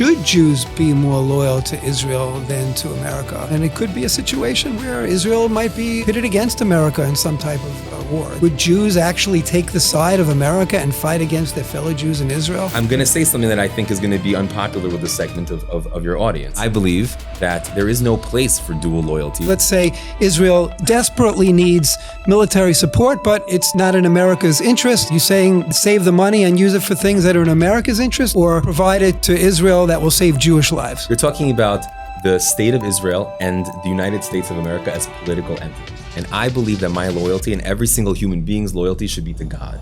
should Jews be more loyal to Israel than to America? And it could be a situation where Israel might be pitted against America in some type of war. Would Jews actually take the side of America and fight against their fellow Jews in Israel? I'm going to say something that I think is going to be unpopular with a segment of your audience. I believe that there is no place for dual loyalty. Let's say Israel desperately needs military support, but it's not in America's interest. You saying save the money and use it for things that are in America's interest, or provide it to Israel that will save Jewish lives? You're talking about the state of Israel and the United States of America as political entities. And I believe that my loyalty and every single human being's loyalty should be to God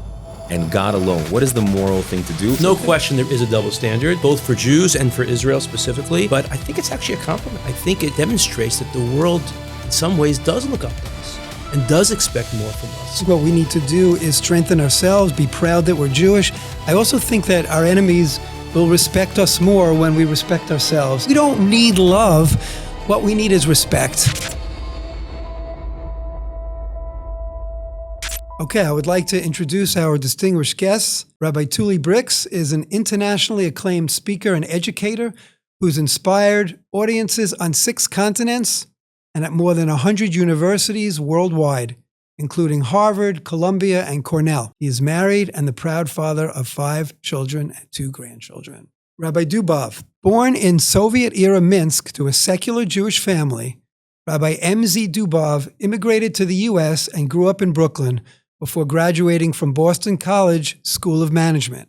and God alone. What is the moral thing to do? No question there is a double standard, both for Jews and for Israel specifically, but I think it's actually a compliment. I think it demonstrates that the world in some ways does look up to us and does expect more from us. What we need to do is strengthen ourselves, be proud that we're Jewish. I also think that our enemies will respect us more when we respect ourselves. We don't need love. What we need is respect. Okay, I would like to introduce our distinguished guests. Rabbi Tully Bryks is an internationally acclaimed speaker and educator who's inspired audiences on 6 continents and at more than 100 universities worldwide, including Harvard, Columbia, and Cornell. He is married and the proud father of 5 children and 2 grandchildren. Rabbi Dubov, born in Soviet-era Minsk to a secular Jewish family, Rabbi MZ Dubov immigrated to the U.S. and grew up in Brooklyn before graduating from Boston College School of Management.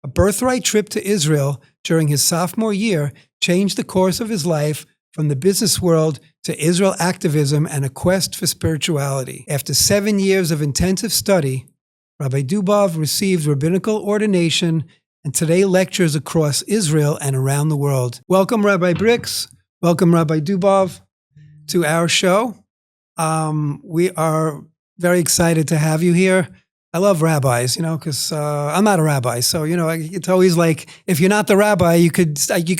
A birthright trip to Israel during his sophomore year changed the course of his life from the business world to Israel activism and a quest for spirituality. After 7 years of intensive study, Rabbi Dubov received rabbinical ordination and today lectures across Israel and around the world. Welcome, Rabbi Bryks. Welcome, Rabbi Dubov, to our show. We are very excited to have you here. I love rabbis, because I'm not a rabbi. So, it's always like, if you're not the rabbi, you could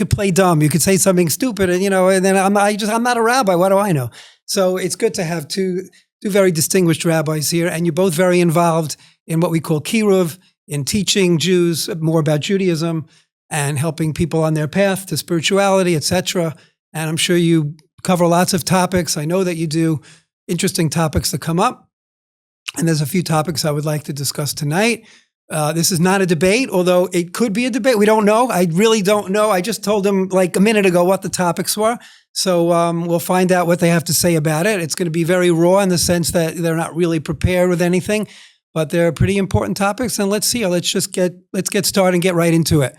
play dumb. You could say something stupid and then I'm not a rabbi. What do I know? So it's good to have two very distinguished rabbis here. And you're both very involved in what we call kiruv, in teaching Jews more about Judaism and helping people on their path to spirituality, etc. And I'm sure you cover lots of topics. I know that you do. Interesting topics that come up. And there's a few topics I would like to discuss tonight. This is not a debate, although it could be a debate. We don't know. I really don't know. I just told them like a minute ago what the topics were. So we'll find out what they have to say about it. It's going to be very raw in the sense that they're not really prepared with anything, but they're pretty important topics. And let's see. Let's get started and get right into it.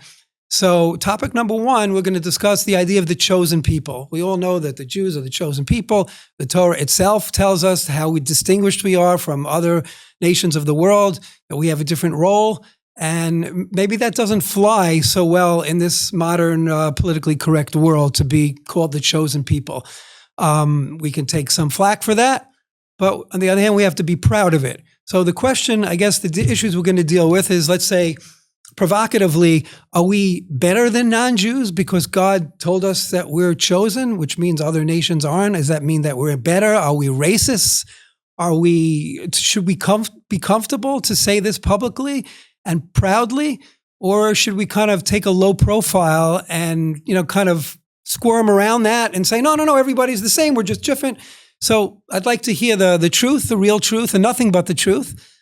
So topic number 1, we're going to discuss the idea of the chosen people. We all know that the Jews are the chosen people. The Torah itself tells us how distinguished we are from other nations of the world, that we have a different role. And maybe that doesn't fly so well in this modern politically correct world to be called the chosen people. We can take some flack for that, but on the other hand, we have to be proud of it. So the question, I guess the issues we're going to deal with is, let's say, provocatively, are we better than non-Jews because God told us that we're chosen, which means other nations aren't? Does that mean that we're better? Are we racists? Should we be comfortable to say this publicly and proudly? Or should we kind of take a low profile and, kind of squirm around that and say, no, everybody's the same. We're just different. So I'd like to hear the truth, the real truth, and nothing but the truth.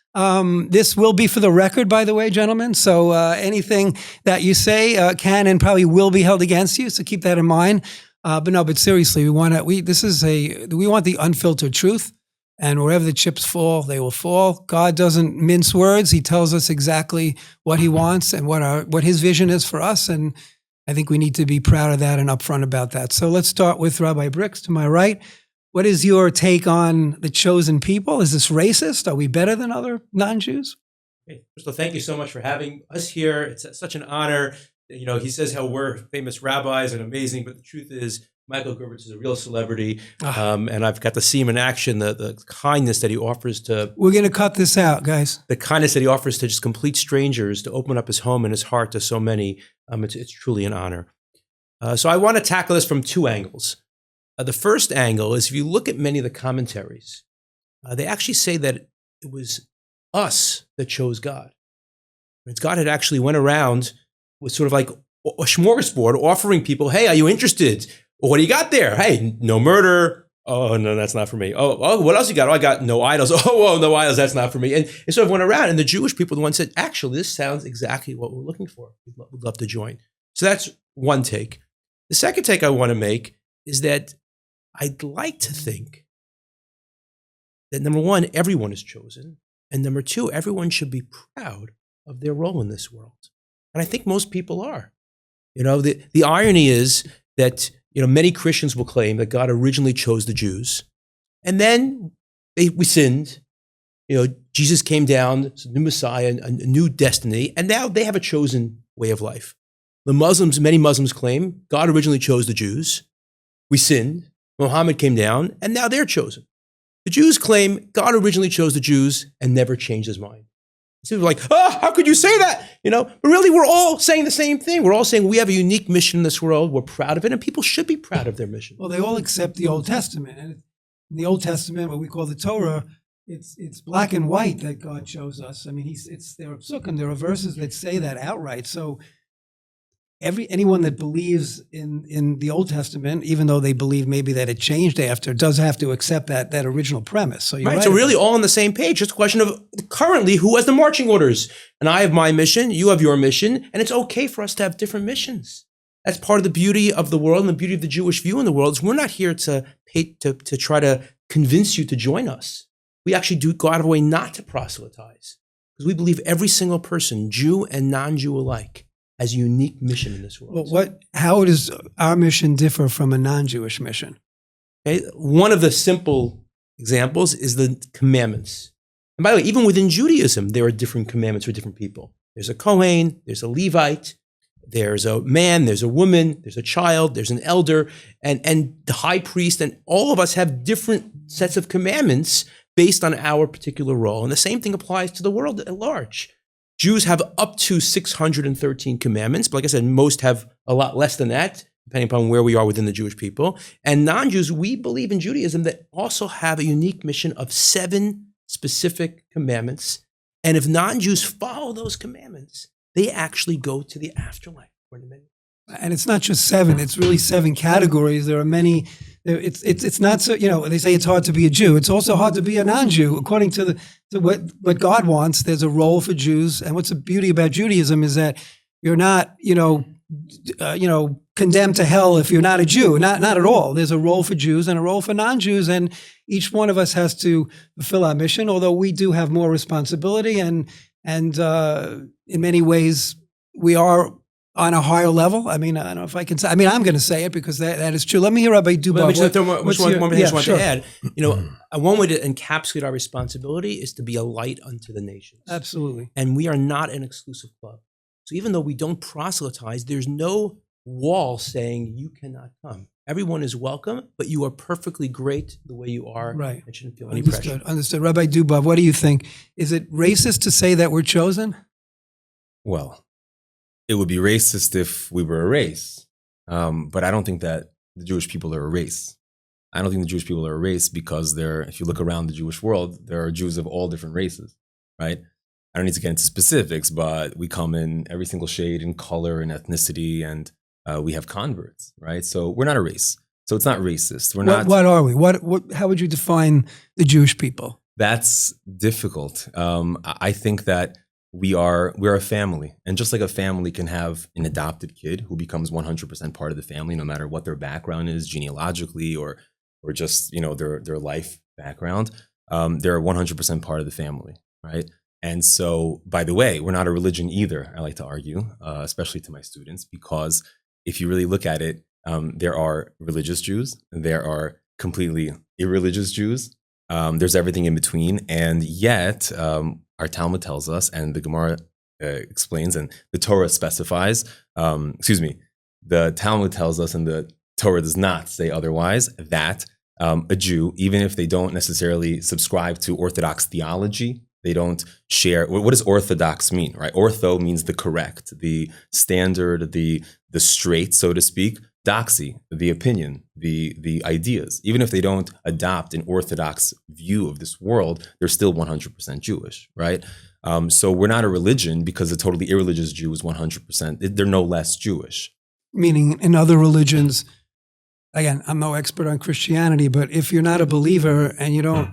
This will be for the record, by the way, gentlemen. So anything that you say can and probably will be held against you. So keep that in mind. But seriously, we want the unfiltered truth. And wherever the chips fall, they will fall. God doesn't mince words. He tells us exactly what he wants and what his vision is for us. And I think we need to be proud of that and upfront about that. So let's start with Rabbi Bryks to my right. What is your take on the chosen people? Is this racist? Are we better than other non-Jews? First of all, thank you so much for having us here. It's such an honor. He says how we're famous rabbis and amazing, but the truth is Michael Gerbitz is a real celebrity. And I've got to see him in action, the kindness that he offers to... We're going to cut this out, guys. The kindness that he offers to just complete strangers, to open up his home and his heart to so many. It's truly an honor. So I want to tackle this from 2 angles. The first angle is, if you look at many of the commentaries, they actually say that it was us that chose God. God had actually went around with sort of like a smorgasbord offering people, hey, are you interested? Well, what do you got there? Hey, no murder. Oh, no, that's not for me. Oh, what else you got? Oh, I got no idols. Oh, no idols. That's not for me. And it sort of went around. And the Jewish people, the ones said, actually, this sounds exactly what we're looking for. We'd love to join. So that's one take. The second take I want to make is that I'd like to think that number one, everyone is chosen. And number two, everyone should be proud of their role in this world. And I think most people are. The irony is that many Christians will claim that God originally chose the Jews, and then we sinned. Jesus came down, it's a new Messiah, a new destiny, and now they have a chosen way of life. Many Muslims claim God originally chose the Jews. We sinned. Muhammad came down, and now they're chosen. The Jews claim God originally chose the Jews and never changed his mind. So people are like, how could you say that? But really, we're all saying the same thing. We're all saying we have a unique mission in this world. We're proud of it, and people should be proud of their mission. Well, they all accept the Old Testament. And in the Old Testament, what we call the Torah, it's black and white that God chose us. I mean, there are psukim, there are verses that say that outright. So anyone that believes in the Old Testament, even though they believe maybe that it changed after, does have to accept that original premise. So you're right. So really all on the same page. It's a question of currently who has the marching orders. And I have my mission, you have your mission, and it's okay for us to have different missions. That's part of the beauty of the world and the beauty of the Jewish view in the world is we're not here to try to convince you to join us. We actually do go out of our way not to proselytize because we believe every single person, Jew and non-Jew alike, has a unique mission in this world. Well, how does our mission differ from a non-Jewish mission? Okay. One of the simple examples is the commandments. And by the way, even within Judaism, there are different commandments for different people. There's a Kohen, there's a Levite, there's a man, there's a woman, there's a child, there's an elder, and the high priest, and all of us have different sets of commandments based on our particular role. And the same thing applies to the world at large. Jews have up to 613 commandments, but like I said, most have a lot less than that, depending upon where we are within the Jewish people. And non-Jews, we believe in Judaism that also have a unique mission of 7 specific commandments. And if non-Jews follow those commandments, they actually go to the afterlife. And it's not just 7, it's really 7 categories. There are many. It's not so, they say it's hard to be a Jew. It's also hard to be a non-Jew. According to what God wants, there's a role for Jews. And what's the beauty about Judaism is that you're not, condemned to hell if you're not a Jew. Not at all. There's a role for Jews and a role for non-Jews. And each one of us has to fulfill our mission, although we do have more responsibility. And in many ways, we are on a higher level. I mean, I don't know if I can say, I'm going to say it because that is true. Let me hear Rabbi Dubov. Let me just throw one thing I want sure. to add. One way to encapsulate our responsibility is to be a light unto the nations. Absolutely. And we are not an exclusive club. So even though we don't proselytize, there's no wall saying you cannot come. Everyone is welcome, but you are perfectly great the way you are. Right. I shouldn't feel any pressure. Understood. Rabbi Dubov, what do you think? Is it racist to say that we're chosen? Well, it would be racist if we were a race. But I don't think that the Jewish people are a race. I don't think the Jewish people are a race because if you look around the Jewish world, there are Jews of all different races, right? I don't need to get into specifics, but we come in every single shade and color and ethnicity, and we have converts, right? So we're not a race. So it's not racist. We're not. What are we? How would you define the Jewish people? That's difficult. I think that we're a family, and just like a family can have an adopted kid who becomes 100% part of the family, no matter what their background is genealogically or just their life background, they're 100% part of the family, right? And so, by the way, we're not a religion either. I like to argue, especially to my students, because if you really look at it, there are religious Jews, there are completely irreligious Jews. There's everything in between, and yet our Talmud tells us, and the Gemara explains, and the Torah specifies, the Talmud tells us, and the Torah does not say otherwise, that a Jew, even if they don't necessarily subscribe to Orthodox theology, they don't share. What does orthodox mean, right? Ortho means the correct, the standard, the straight, so to speak. Doxy, the opinion, the ideas. Even if they don't adopt an orthodox view of this world, they're still 100% Jewish, right? So we're not a religion because a totally irreligious Jew is 100%. They're no less Jewish. Meaning in other religions, again, I'm no expert on Christianity, but if you're not a believer and you don't,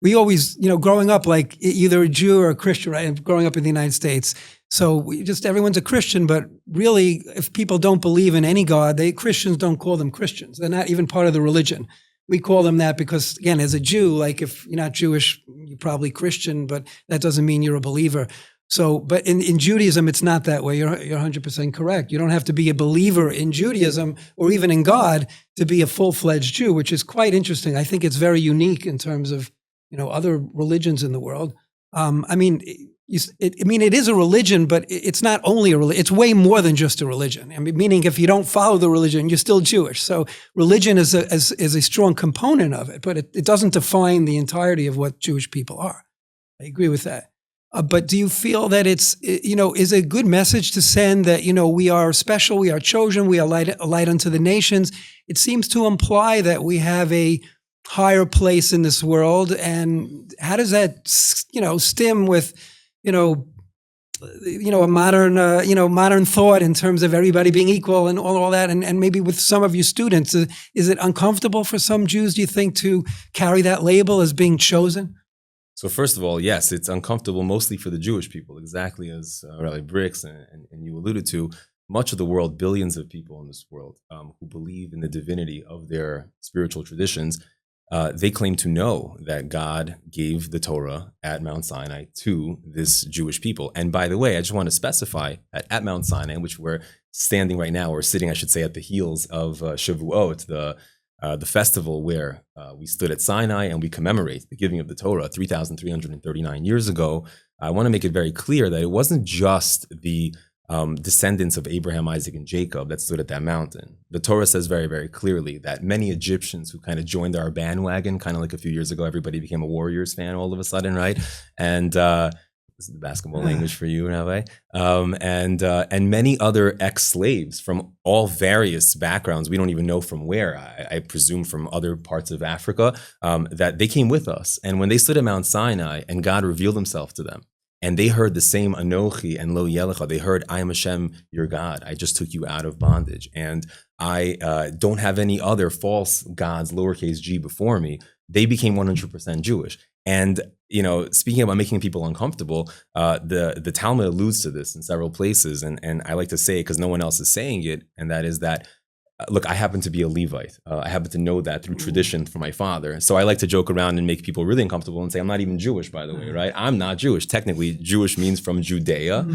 we always, growing up, like either a Jew or a Christian, right? Growing up in the United States. So everyone's a Christian, but really, if people don't believe in any God, Christians don't call them Christians. They're not even part of the religion. We call them that because, again, as a Jew, like if you're not Jewish, you're probably Christian, but that doesn't mean you're a believer. So, but in Judaism, it's not that way. You're 100% correct. You don't have to be a believer in Judaism or even in God to be a full-fledged Jew, which is quite interesting. I think it's very unique in terms of, other religions in the world. It is a religion, but it's not only a religion. It's way more than just a religion. Meaning if you don't follow the religion, you're still Jewish. So religion is a strong component of it, but it doesn't define the entirety of what Jewish people are. I agree with that. But do you feel that is a good message to send that, we are special, we are chosen, we are a light unto the nations? It seems to imply that we have a higher place in this world. And how does that, stem with, a modern thought in terms of everybody being equal and all that, and maybe with some of your students, is it uncomfortable for some Jews, do you think, to carry that label as being chosen? So first of all, yes, it's uncomfortable mostly for the Jewish people, exactly as Rabbi Bryks and you alluded to. Much of the world, billions of people in this world who believe in the divinity of their spiritual traditions, they claim to know that God gave the Torah at Mount Sinai to this Jewish people. And by the way, I just want to specify that at Mount Sinai, in which we're standing right now, or sitting, I should say, at the heels of Shavuot, the festival where we stood at Sinai and we commemorate the giving of the Torah 3,339 years ago. I want to make it very clear that it wasn't just the descendants of Abraham, Isaac, and Jacob that stood at that mountain. The Torah says very, very clearly that many Egyptians who kind of joined our bandwagon, kind of like a few years ago, everybody became a Warriors fan all of a sudden, right? And this is the basketball language for you, Rabbi. And many other ex-slaves from all various backgrounds, we don't even know from where, I presume from other parts of Africa, that they came with us. And when they stood at Mount Sinai and God revealed himself to them, and they heard the same Anochi and Lo Yelecha. They heard, I am Hashem, your God. I just took you out of bondage. And I don't have any other false gods, lowercase g, before me. They became 100% Jewish. And, speaking about making people uncomfortable, the Talmud alludes to this in several places. And I like to say it because no one else is saying it. And that is that, look, I happen to be a Levite. I happen to know that through tradition from my father. So I like to joke around and make people really uncomfortable and say, I'm not even Jewish, by the way, right? I'm not Jewish. Technically, Jewish means from Judea.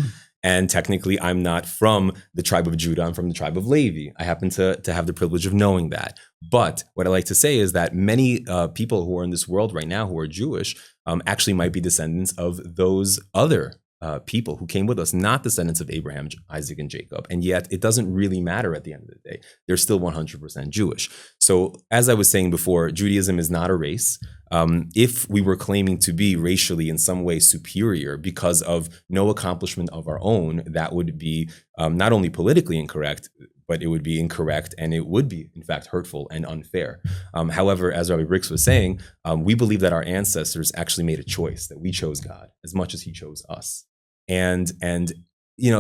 And technically, I'm not from the tribe of Judah. I'm from the tribe of Levi. I happen to have the privilege of knowing that. But what I like to say is that many people who are in this world right now who are Jewish actually might be descendants of those other people who came with us, not descendants of Abraham, Isaac, and Jacob. And yet it doesn't really matter at the end of the day. They're still 100% Jewish. So as I was saying before, Judaism is not a race. If we were claiming to be racially in some way superior because of no accomplishment of our own, that would be not only politically incorrect, but it would be incorrect and it would be, in fact, hurtful and unfair. However, as Rabbi Bryks was saying, we believe that our ancestors actually made a choice, that we chose God as much as he chose us. And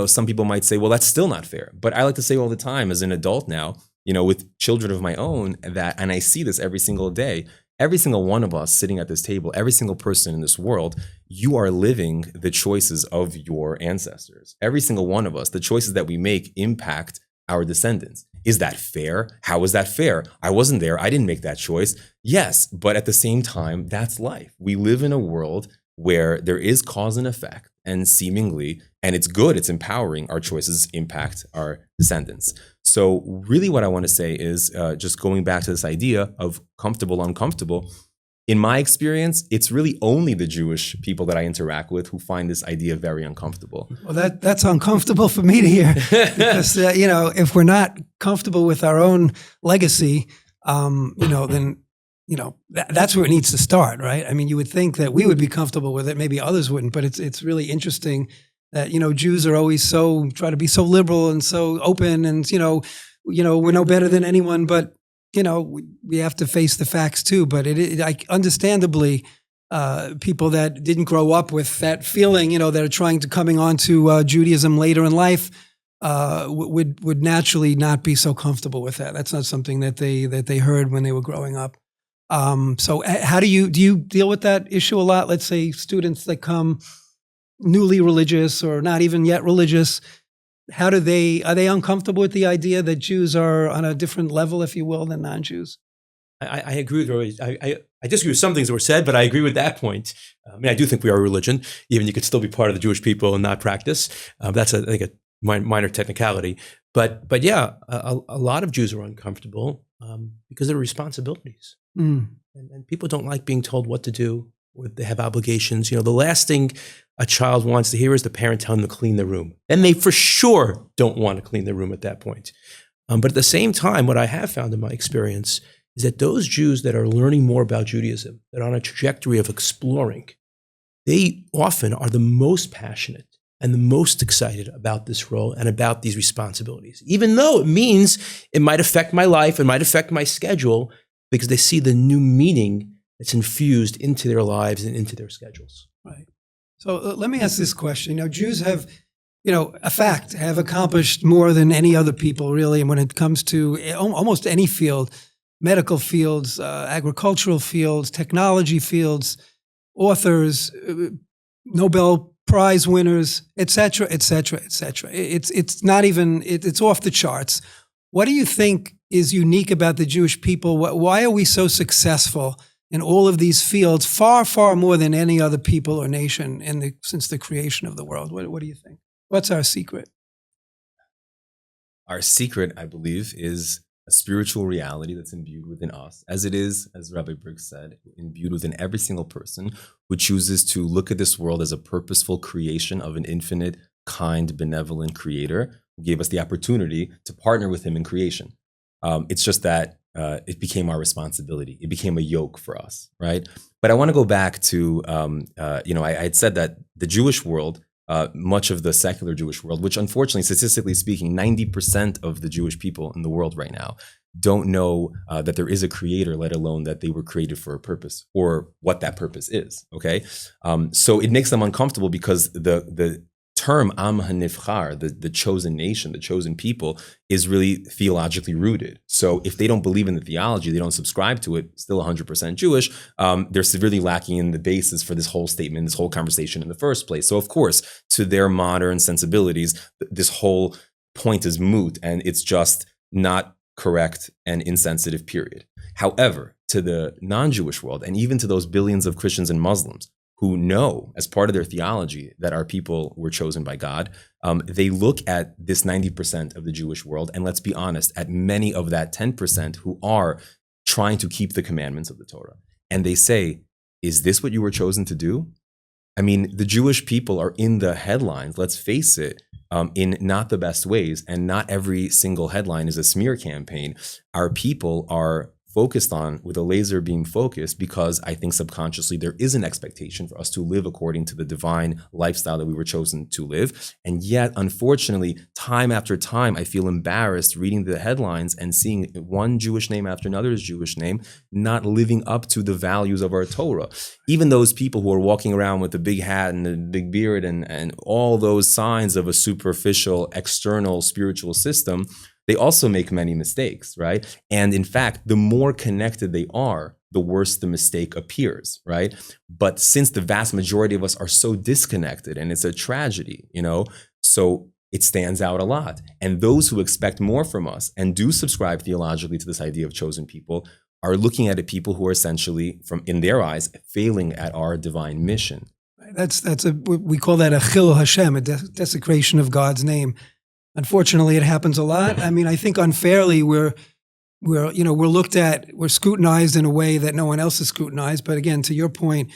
some people might say, well, that's still not fair. But I like to say all the time as an adult now, with children of my own, and I see this every single day, every single one of us sitting at this table, every single person in this world, you are living the choices of your ancestors. Every single one of us, the choices that we make impact our descendants. Is that fair? How is that fair? I wasn't there. I didn't make that choice. Yes, but at the same time, that's life. We live in a world where there is cause and effect, and seemingly, and it's good, it's empowering, our choices impact our descendants. So really what I want to say is just going back to this idea of comfortable, uncomfortable. In my experience, it's really only the Jewish people that I interact with who find this idea very uncomfortable. Well, that's uncomfortable for me to hear because, if we're not comfortable with our own legacy, then that's where it needs to start, right? I mean, you would think that we would be comfortable with it, maybe others wouldn't, but it's really interesting that, Jews are always try to be so liberal and so open and, we're no better than anyone, but, we have to face the facts too. But understandably, people that didn't grow up with that feeling, that are trying to coming on to Judaism later in life, would naturally not be so comfortable with that. That's not something that they heard when they were growing up. So how do you deal with that issue a lot? Let's say students that come newly religious or not even yet religious, are they uncomfortable with the idea that Jews are on a different level, if you will, than non-Jews? I agree with Roy. I disagree with some things that were said, but I agree with that point. I do think we are a religion, even you could still be part of the Jewish people and not practice. That's, I think, a minor technicality. But yeah, a lot of Jews are uncomfortable because of responsibilities. And people don't like being told what to do, or they have obligations. The last thing a child wants to hear is the parent telling them to clean the room. And they for sure don't want to clean the room at that point. But at the same time, what I have found in my experience is that those Jews that are learning more about Judaism, that are on a trajectory of exploring, they often are the most passionate and the most excited about this role and about these responsibilities, even though it means it might affect my life, it might affect my schedule, because they see the new meaning that's infused into their lives and into their schedules. Right. So let me ask this question. Jews have, have accomplished more than any other people, really. And when it comes to almost any field, medical fields, agricultural fields, technology fields, authors, Nobel Prize winners, et cetera, et cetera, et cetera. It's not even, it's off the charts. What do you think is unique about the Jewish people? Why are we so successful in all of these fields, far, far more than any other people or nation since the creation of the world? What do you think? What's our secret? Our secret, I believe, is a spiritual reality that's imbued within us, as it is, as Rabbi Bryks said, imbued within every single person who chooses to look at this world as a purposeful creation of an infinite, kind, benevolent creator who gave us the opportunity to partner with him in creation. It's just that it became our responsibility. It became a yoke for us, right? But I want to go back to, I had said that the Jewish world, much of the secular Jewish world, which unfortunately, statistically speaking, 90% of the Jewish people in the world right now don't know that there is a creator, let alone that they were created for a purpose or what that purpose is, okay? So it makes them uncomfortable because the term Am HaNivchar, the chosen nation, the chosen people, is really theologically rooted. So if they don't believe in the theology, they don't subscribe to it, still 100% Jewish, they're severely lacking in the basis for this whole statement, this whole conversation in the first place. So of course, to their modern sensibilities, this whole point is moot and it's just not correct and insensitive, period. However, to the non-Jewish world, and even to those billions of Christians and Muslims who know as part of their theology that our people were chosen by God, they look at this 90% of the Jewish world, and let's be honest, at many of that 10% who are trying to keep the commandments of the Torah. And they say, is this what you were chosen to do? I mean, the Jewish people are in the headlines, let's face it, in not the best ways, and not every single headline is a smear campaign. Our people are focused on with a laser beam focus because I think subconsciously there is an expectation for us to live according to the divine lifestyle that we were chosen to live. And yet, unfortunately, time after time, I feel embarrassed reading the headlines and seeing one Jewish name after another Jewish name not living up to the values of our Torah. Even those people who are walking around with the big hat and the big beard and all those signs of a superficial, external spiritual system, they also make many mistakes, right? And in fact, the more connected they are, the worse the mistake appears, right? But since the vast majority of us are so disconnected, and it's a tragedy, so it stands out a lot. And those who expect more from us and do subscribe theologically to this idea of chosen people are looking at it people who are essentially, in their eyes, failing at our divine mission. We call that a chilul Hashem, a desecration of God's name. Unfortunately, it happens a lot. I mean, I think unfairly we're looked at, we're scrutinized in a way that no one else is scrutinized. But again, to your point,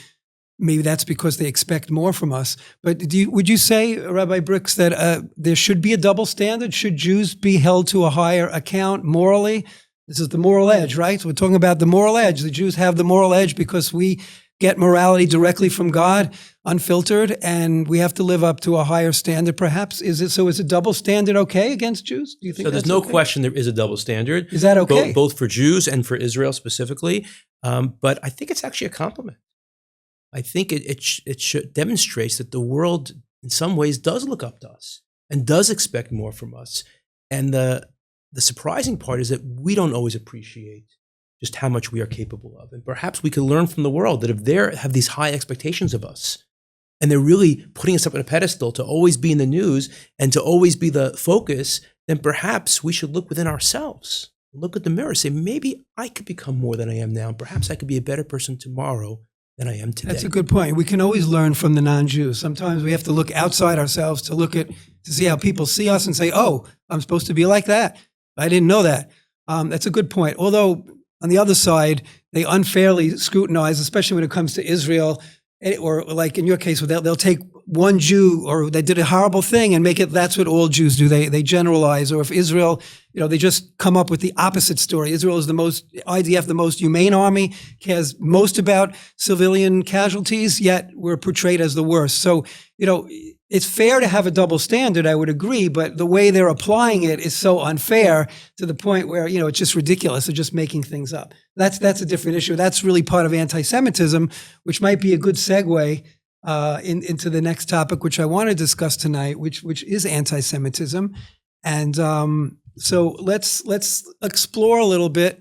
maybe that's because they expect more from us. But would you say, Rabbi Bryks, that there should be a double standard? Should Jews be held to a higher account morally? This is the moral edge, right? So we're talking about the moral edge. The Jews have the moral edge because we get morality directly from God, unfiltered, and we have to live up to a higher standard, perhaps. Is a double standard okay against Jews? Do you think so? There's no question there is a double standard. Is that okay? Both for Jews and for Israel specifically. But I think it's actually a compliment. I think it demonstrates that the world in some ways does look up to us and does expect more from us. And the surprising part is that we don't always appreciate just how much we are capable of. And perhaps we could learn from the world that if they have these high expectations of us, and they're really putting us up on a pedestal to always be in the news and to always be the focus, then perhaps we should look within ourselves, look at the mirror, say, maybe I could become more than I am now. Perhaps I could be a better person tomorrow than I am today. That's a good point. We can always learn from the non-Jews. Sometimes we have to look outside ourselves to see how people see us and say, oh, I'm supposed to be like that. I didn't know that. That's a good point. Although on the other side, they unfairly scrutinize, especially when it comes to Israel, or like in your case, they'll take one Jew, or they did a horrible thing and make it, that's what all Jews do. They generalize. Or if Israel, they just come up with the opposite story. Israel is IDF, the most humane army, cares most about civilian casualties, yet we're portrayed as the worst. So, it's fair to have a double standard, I would agree, but the way they're applying it is so unfair to the point where, it's just ridiculous. They're just making things up. That's a different issue. That's really part of anti-Semitism, which might be a good segue into the next topic, which I want to discuss tonight, which is anti-Semitism. And so let's explore a little bit,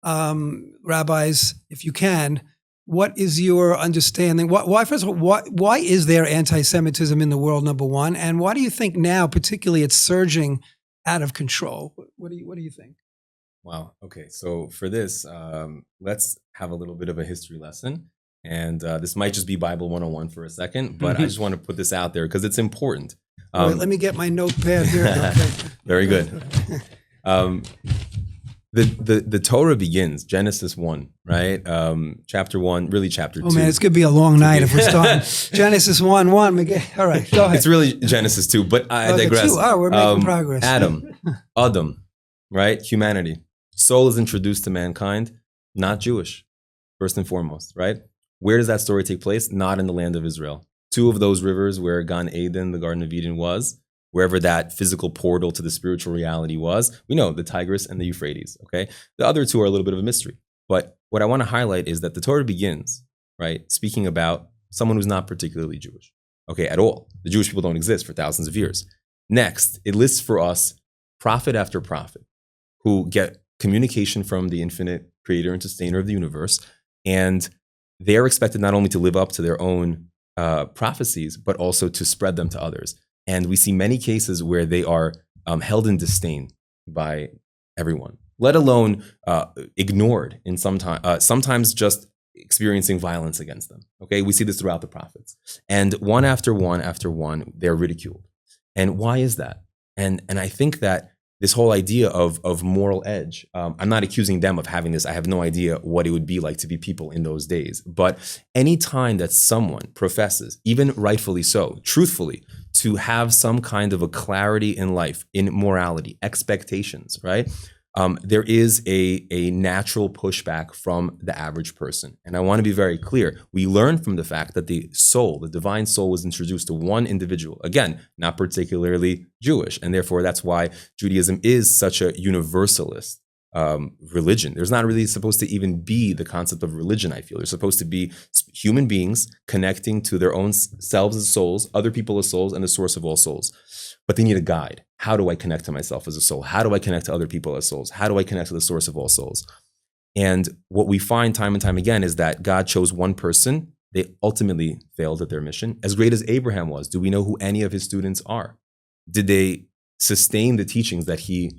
rabbis, if you can. What is your understanding? First of all, why is there anti-Semitism in the world, number one? And why do you think now, particularly, it's surging out of control? What do you think? Wow. Okay. So for this, let's have a little bit of a history lesson. And this might just be Bible 101 for a second, but I just want to put this out there because it's important. Wait, let me get my notepad here. Okay. Very good. The Torah begins, Genesis 1, right? Chapter 1, really chapter 2. Oh man, it's going to be a long night if we're starting. Genesis 1, all right, go ahead. It's really Genesis 2, but I digress. We're making progress. Adam, right? Humanity. Soul is introduced to mankind, not Jewish, first and foremost, right? Where does that story take place? Not in the land of Israel. Two of those rivers where Gan Eden, the Garden of Eden, was, wherever that physical portal to the spiritual reality was, we know the Tigris and the Euphrates, okay? The other two are a little bit of a mystery. But what I want to highlight is that the Torah begins, right, speaking about someone who's not particularly Jewish, okay, at all. The Jewish people don't exist for thousands of years. Next, it lists for us prophet after prophet who get communication from the infinite creator and sustainer of the universe, and they're expected not only to live up to their own prophecies, but also to spread them to others. And we see many cases where they are held in disdain by everyone, let alone ignored in sometimes just experiencing violence against them. Okay, we see this throughout the prophets. And one after one, they're ridiculed. And why is that? And I think that this whole idea of moral edge, I'm not accusing them of having this. I have no idea what it would be like to be people in those days. But any time that someone professes, even rightfully so, truthfully, to have some kind of a clarity in life, in morality, expectations, right? There is a natural pushback from the average person. And I want to be very clear. We learn from the fact that the soul, the divine soul, was introduced to one individual. Again, not particularly Jewish. And therefore, that's why Judaism is such a universalist religion. There's not really supposed to even be the concept of religion, I feel. There's supposed to be human beings connecting to their own selves as souls, other people as souls, and the source of all souls. But they need a guide. How do I connect to myself as a soul? How do I connect to other people as souls? How do I connect to the source of all souls? And what we find time and time again is that God chose one person. They ultimately failed at their mission. As great as Abraham was, do we know who any of his students are? Did they sustain the teachings that he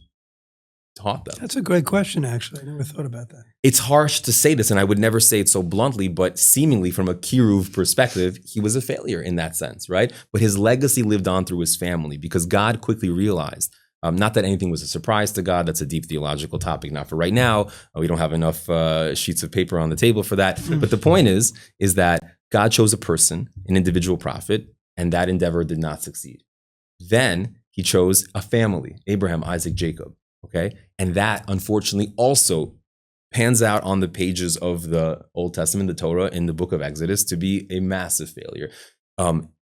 taught them? That's a great question, actually. I never thought about that. It's harsh to say this, and I would never say it so bluntly, but seemingly from a Kiruv perspective, he was a failure in that sense, right? But his legacy lived on through his family because God quickly realized, not that anything was a surprise to God. That's a deep theological topic, not for right now. We don't have enough sheets of paper on the table for that. But the point is that God chose a person, an individual prophet, and that endeavor did not succeed. Then he chose a family, Abraham, Isaac, Jacob. Okay. And that unfortunately also pans out on the pages of the Old Testament, the Torah, in the book of Exodus to be a massive failure.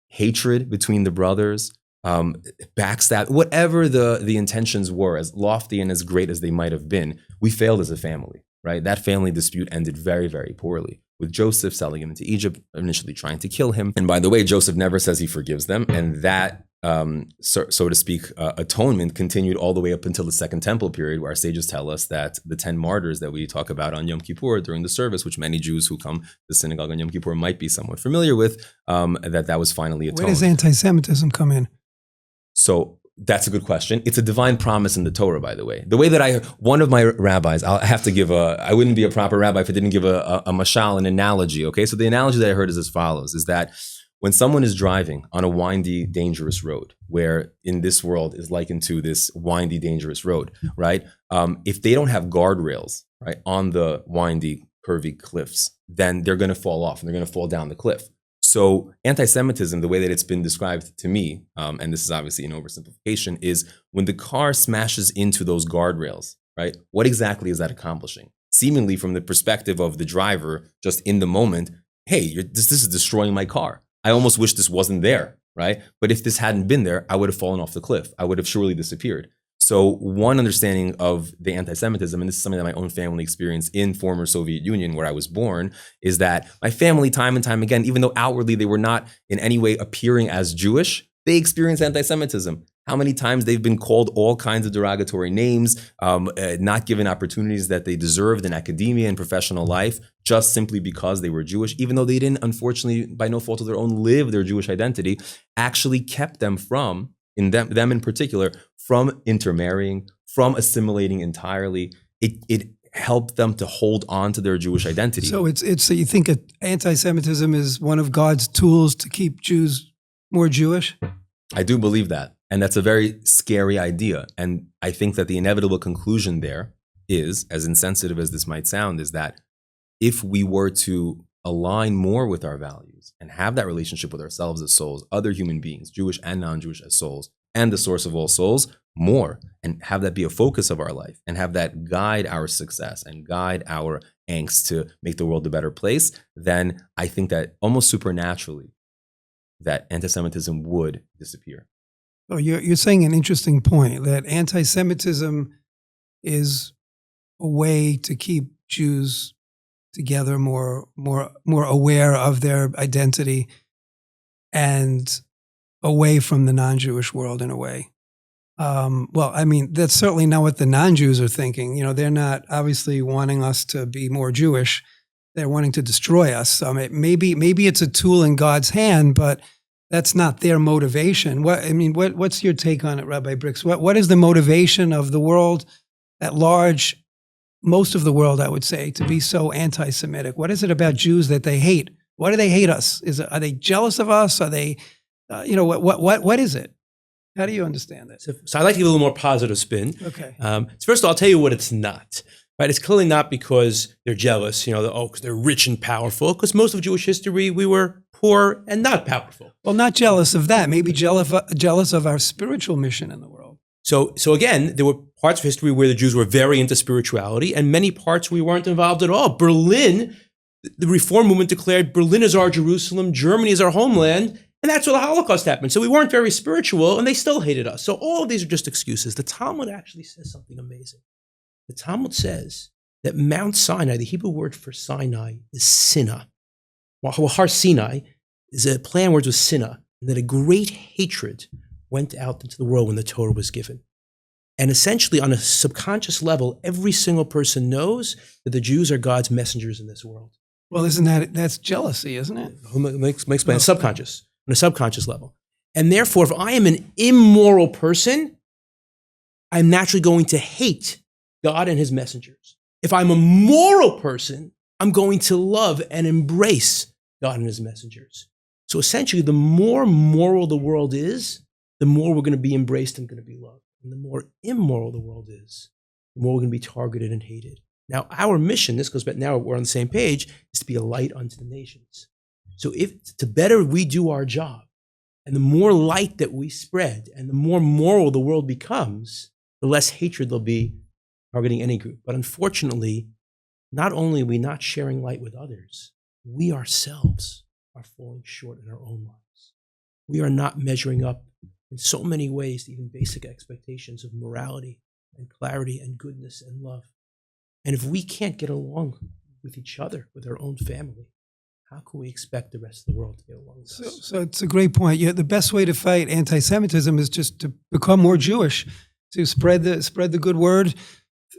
Hatred between the brothers, backstab, whatever the intentions were, as lofty and as great as they might have been, we failed as a family, right? That family dispute ended very, very poorly with Joseph, selling him into Egypt, initially trying to kill him. And by the way, Joseph never says he forgives them. And that, so to speak, atonement continued all the way up until the Second Temple period, where our sages tell us that the 10 martyrs that we talk about on Yom Kippur during the service, which many Jews who come to the synagogue on Yom Kippur might be somewhat familiar with, that was finally atoned. Where does anti-Semitism come in? So that's a good question. It's a divine promise in the Torah, by the way. The way that one of my rabbis, I have to give I wouldn't be a proper rabbi if I didn't give a mashal, an analogy, okay? So the analogy that I heard is as follows, is that when someone is driving on a windy, dangerous road, where in this world is likened to this windy, dangerous road, right? If they don't have guardrails, right, on the windy, curvy cliffs, then they're gonna fall off and they're gonna fall down the cliff. So anti-Semitism, the way that it's been described to me, and this is obviously an oversimplification, is when the car smashes into those guardrails, right? What exactly is that accomplishing? Seemingly from the perspective of the driver, just in the moment, hey, this is destroying my car. I almost wish this wasn't there, right? But if this hadn't been there, I would have fallen off the cliff. I would have surely disappeared. So one understanding of the anti-Semitism, and this is something that my own family experienced in former Soviet Union, where I was born, is that my family, time and time again, even though outwardly they were not in any way appearing as Jewish, they experienced anti-Semitism. How many times they've been called all kinds of derogatory names, not given opportunities that they deserved in academia and professional life, just simply because they were Jewish, even though they didn't, unfortunately, by no fault of their own, live their Jewish identity, actually kept them from, them in particular, from intermarrying, from assimilating entirely. It helped them to hold on to their Jewish identity. So so you think anti-Semitism is one of God's tools to keep Jews more Jewish? I do believe that. And that's a very scary idea. And I think that the inevitable conclusion there is, as insensitive as this might sound, is that if we were to align more with our values and have that relationship with ourselves as souls, other human beings, Jewish and non-Jewish as souls, and the source of all souls, more, and have that be a focus of our life, and have that guide our success and guide our angst to make the world a better place, then I think that almost supernaturally, that anti-Semitism would disappear. Oh, you're saying an interesting point, that anti-Semitism is a way to keep Jews together, more aware of their identity, and away from the non-Jewish world in a way. Well, I mean, that's certainly not what the non-Jews are thinking. You know, they're not obviously wanting us to be more Jewish. They're wanting to destroy us. Maybe it's a tool in God's hand, but that's not their motivation. What's your take on it, Rabbi Bryks? What is the motivation of the world at large, most of the world, I would say, to be so anti-Semitic? What is it about Jews that they hate? Why do they hate us? Are they jealous of us? Are they, what is it? How do you understand it? So I'd like to give a little more positive spin. Okay. So first of all, I'll tell you what it's not. Right? It's clearly not because they're jealous, because they're rich and powerful, because most of Jewish history, we were poor and not powerful. Well, not jealous of that. Maybe jealous of our spiritual mission in the world. So again, there were parts of history where the Jews were very into spirituality, and many parts we weren't involved at all. Berlin, the Reform movement declared Berlin is our Jerusalem, Germany is our homeland, and that's where the Holocaust happened. So we weren't very spiritual, and they still hated us. So all of these are just excuses. The Talmud actually says something amazing. The Talmud says that Mount Sinai, the Hebrew word for Sinai, is Sinah. Well, Har Sinai is a play on words with Sinah, and that a great hatred went out into the world when the Torah was given. And essentially, on a subconscious level, every single person knows that the Jews are God's messengers in this world. Well, that's jealousy, isn't it? Let me explain. Subconscious, on a subconscious level. And therefore, if I am an immoral person, I'm naturally going to hate God and his messengers. If I'm a moral person, I'm going to love and embrace God and his messengers. So essentially, the more moral the world is, the more we're going to be embraced and going to be loved. And the more immoral the world is, the more we're going to be targeted and hated. Now, our mission, this goes back, now we're on the same page, is to be a light unto the nations. So the better we do our job, and the more light that we spread, and the more moral the world becomes, the less hatred there'll be targeting any group. But unfortunately, not only are we not sharing light with others, we ourselves are falling short in our own lives. We are not measuring up in so many ways to even basic expectations of morality and clarity and goodness and love. And if we can't get along with each other, with our own family, how can we expect the rest of the world to get along with us? So it's a great point. Yeah, the best way to fight anti-Semitism is just to become more Jewish, to spread the good word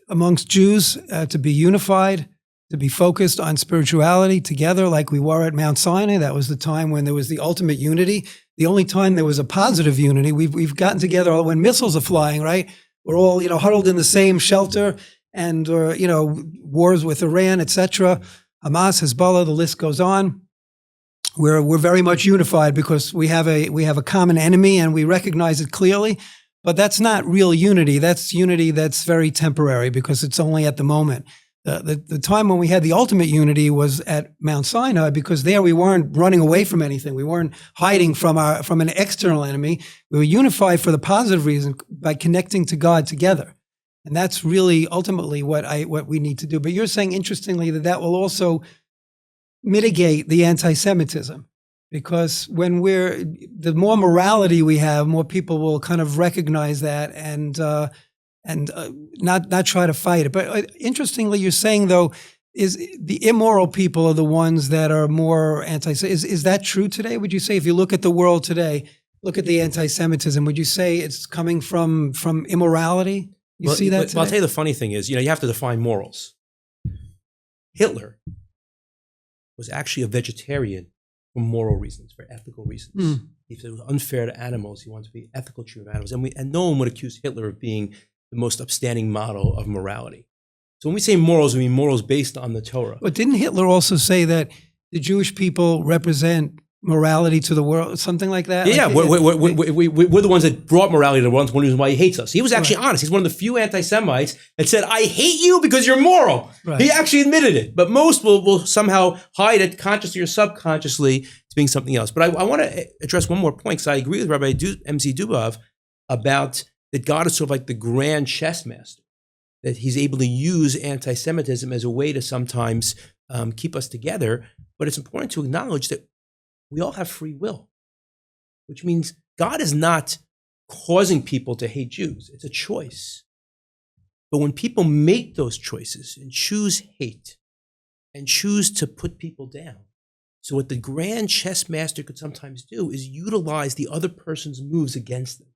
amongst Jews, to be unified, to be focused on spirituality together like we were at Mount Sinai. That was the time when there was the ultimate unity. The only time there was a positive unity. We've gotten together when missiles are flying, right? We're all, huddled in the same shelter, and wars with Iran, etc. Hamas, Hezbollah, the list goes on. We're very much unified because we have a common enemy and we recognize it clearly. But that's not real unity. That's unity that's very temporary because it's only at the moment. The time when we had the ultimate unity was at Mount Sinai, because there we weren't running away from anything. We weren't hiding from an external enemy. We were unified for the positive reason by connecting to God together. And that's really ultimately what we need to do. But you're saying, interestingly, that will also mitigate the anti-Semitism, because when the more morality we have, more people will kind of recognize that and not try to fight it. But interestingly, you're saying, though, is the immoral people are the ones that are more is that true today? Would you say, if you look at the world today, look at the anti-Semitism, would you say it's coming from immorality? You see that today? Well, I'll tell you the funny thing is, you have to define morals. Hitler was actually a vegetarian for moral reasons, for ethical reasons. He said it was unfair to animals. He wanted to be ethical treatment of animals. And no one would accuse Hitler of being the most upstanding model of morality. So when we say morals, we mean morals based on the Torah. But didn't Hitler also say that the Jewish people represent morality to the world, something like that? Yeah, we're the ones that brought morality to the world. That's one reason why he hates us. He was actually honest. He's one of the few anti-Semites that said, I hate you because you're moral. Right. He actually admitted it. But most will somehow hide it consciously or subconsciously as being something else. But I want to address one more point, because I agree with Rabbi MZ Dubov about that God is sort of like the grand chess master, that he's able to use anti-Semitism as a way to sometimes keep us together. But it's important to acknowledge that we all have free will, which means God is not causing people to hate Jews. It's a choice. But when people make those choices and choose hate and choose to put people down, so what the grand chess master could sometimes do is utilize the other person's moves against them.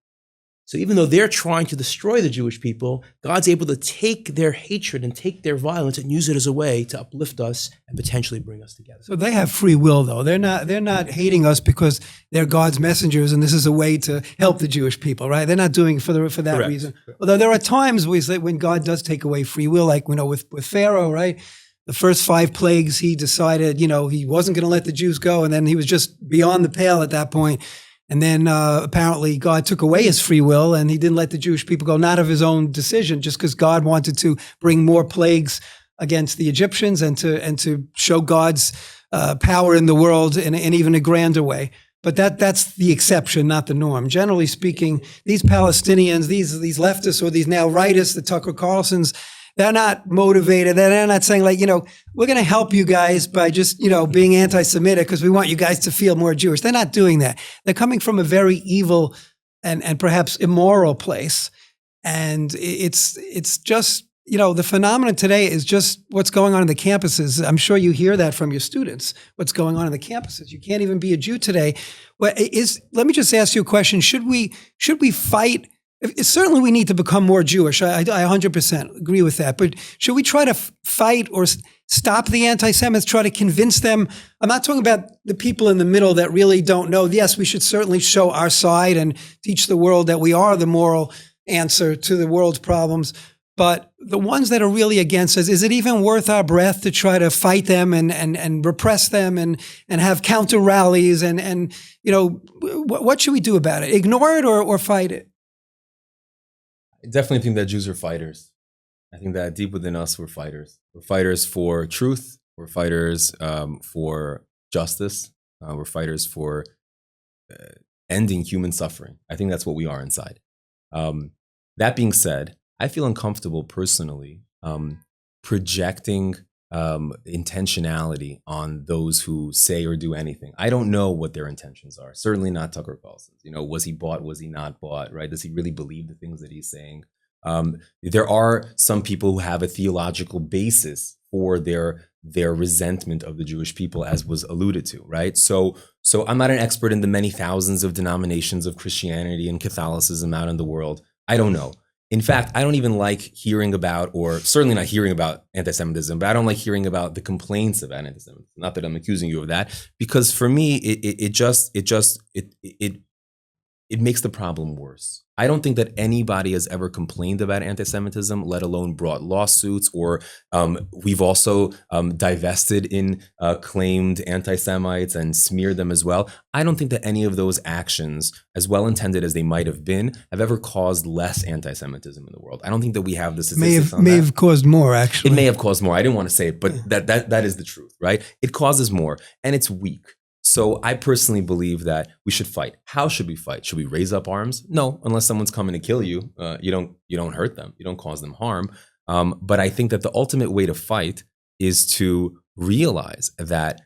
So even though they're trying to destroy the Jewish people, God's able to take their hatred and take their violence and use it as a way to uplift us and potentially bring us together. So they have free will, though. They're not hating us because they're God's messengers and this is a way to help the Jewish people, right? They're not doing it for that Correct. reason. Although there are times when God does take away free will, like with Pharaoh, right? The first 5 plagues, he decided, he wasn't going to let the Jews go, and then he was just beyond the pale at that point. And then apparently God took away his free will and he didn't let the Jewish people go, not of his own decision, just because God wanted to bring more plagues against the Egyptians and to show God's power in the world in even a grander way. But that's the exception, not the norm. Generally speaking, these Palestinians, these leftists or these now rightists, the Tucker Carlsons, they're not motivated. They're not saying like, we're going to help you guys by just, being anti-Semitic because we want you guys to feel more Jewish. They're not doing that. They're coming from a very evil and perhaps immoral place. And it's just, the phenomenon today is just what's going on in the campuses. I'm sure you hear that from your students, what's going on in the campuses. You can't even be a Jew today. Let me just ask you a question. Should we fight? Certainly we need to become more Jewish. I 100% agree with that. But should we try to fight or stop the anti-Semites, try to convince them? I'm not talking about the people in the middle that really don't know. Yes, we should certainly show our side and teach the world that we are the moral answer to the world's problems. But the ones that are really against us, is it even worth our breath to try to fight them and repress them and have counter rallies? And what should we do about it? Ignore it or fight it? I definitely think that Jews are fighters. I think that deep within us, we're fighters. We're fighters for truth. We're fighters for justice. We're fighters for ending human suffering. I think that's what we are inside. That being said, I feel uncomfortable personally projecting intentionality on those who say or do anything. I don't know what their intentions are. Certainly not Tucker Carlson's. Was he bought? Was he not bought? Right? Does he really believe the things that he's saying? There are some people who have a theological basis for their their resentment of the Jewish people, as was alluded to, right? So I'm not an expert in the many thousands of denominations of Christianity and Catholicism out in the world. I don't know. In fact, I don't even like hearing about, or certainly not hearing about anti-Semitism, but I don't like hearing about the complaints about anti-Semitism. Not that I'm accusing you of that, because for me, it makes the problem worse. I don't think that anybody has ever complained about anti-Semitism, let alone brought lawsuits, or we've also divested in claimed anti-Semites and smeared them as well. I don't think that any of those actions, as well-intended as they might have been, have ever caused less anti-Semitism in the world. I don't think that we have the statistics on that. May have caused more, actually. It may have caused more. I didn't want to say it, but that is the truth, right? It causes more, and it's weak. So I personally believe that we should fight. How should we fight? Should we raise up arms? No, unless someone's coming to kill you. You don't hurt them. You don't cause them harm. But I think that the ultimate way to fight is to realize that,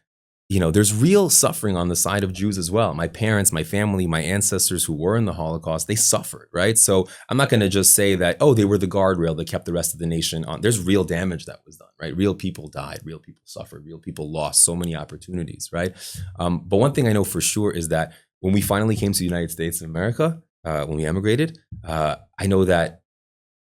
there's real suffering on the side of Jews as well. My parents, my family, my ancestors who were in the Holocaust, they suffered, right? So I'm not going to just say that, they were the guardrail that kept the rest of the nation on. There's real damage that was done, right? Real people died, real people suffered, real people lost so many opportunities, right? But one thing I know for sure is that when we finally came to the United States of America, when we emigrated, I know that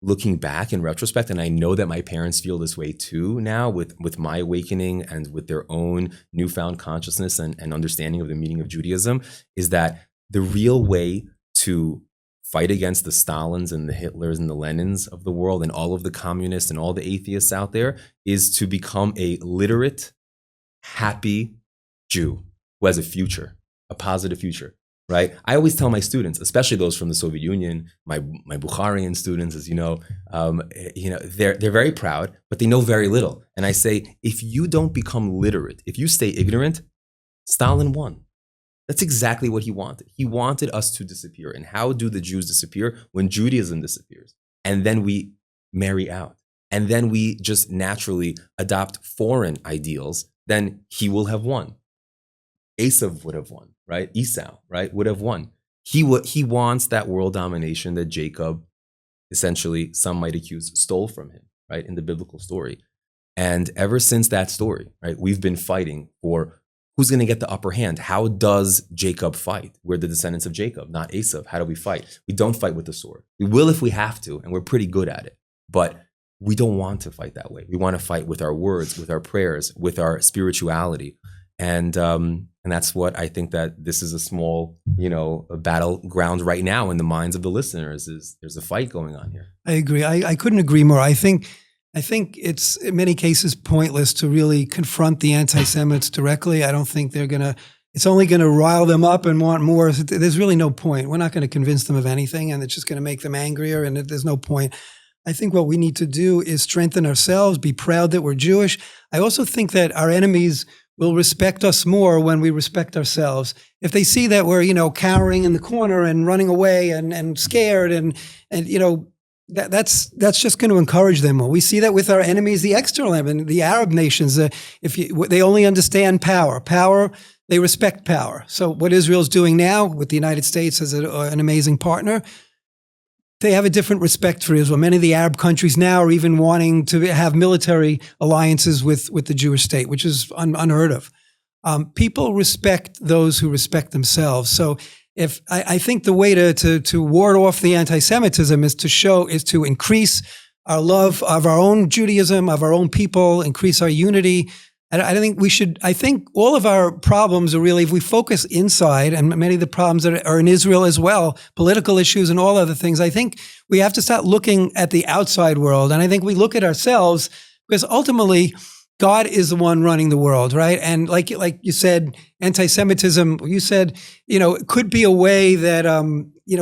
looking back in retrospect, and I know that my parents feel this way too now with my awakening and with their own newfound consciousness and understanding of the meaning of Judaism, is that the real way to fight against the Stalins and the Hitlers and the Lenins of the world and all of the communists and all the atheists out there is to become a literate, happy Jew who has a future, a positive future. Right? I always tell my students, especially those from the Soviet Union, my Bukharian students, as you know, they're very proud, but they know very little. And I say, if you don't become literate, if you stay ignorant, Stalin won. That's exactly what he wanted. He wanted us to disappear. And how do the Jews disappear? When Judaism disappears. And then we marry out. And then we just naturally adopt foreign ideals. Then he will have won. Esav would have won, right? Esau, right, would have won. He wants that world domination that Jacob, essentially, some might accuse, stole from him, right, in the biblical story. And ever since that story, right, we've been fighting for who's going to get the upper hand. How does Jacob fight? We're the descendants of Jacob, not Esav. How do we fight? We don't fight with the sword. We will if we have to, and we're pretty good at it. But we don't want to fight that way. We want to fight with our words, with our prayers, with our spirituality. And that's what I think that this is a small, a battleground right now in the minds of the listeners. Is there's a fight going on here. I agree. I couldn't agree more. I think it's in many cases pointless to really confront the anti-Semites directly. I don't think it's only going to rile them up and want more. There's really no point. We're not going to convince them of anything, and it's just going to make them angrier, and there's no point. I think what we need to do is strengthen ourselves, be proud that we're Jewish. I also think that our enemies will respect us more when we respect ourselves. If they see that we're, cowering in the corner and running away and scared and that's just going to encourage them more. We see that with our enemies, the external enemy, the Arab nations. They only understand power, they respect power. So what Israel's doing now with the United States as an amazing partner, they have a different respect for Israel. Many of the Arab countries now are even wanting to have military alliances with the Jewish state, which is unheard of. People respect those who respect themselves. So I think the way to ward off the anti-Semitism is to increase our love of our own Judaism, of our own people, increase our unity. I think all of our problems are really, if we focus inside, and many of the problems that are in Israel as well, political issues and all other things, I think we have to start looking at the outside world. And I think we look at ourselves because ultimately God is the one running the world, right? And like you said, anti-Semitism, you said, it could be a way that,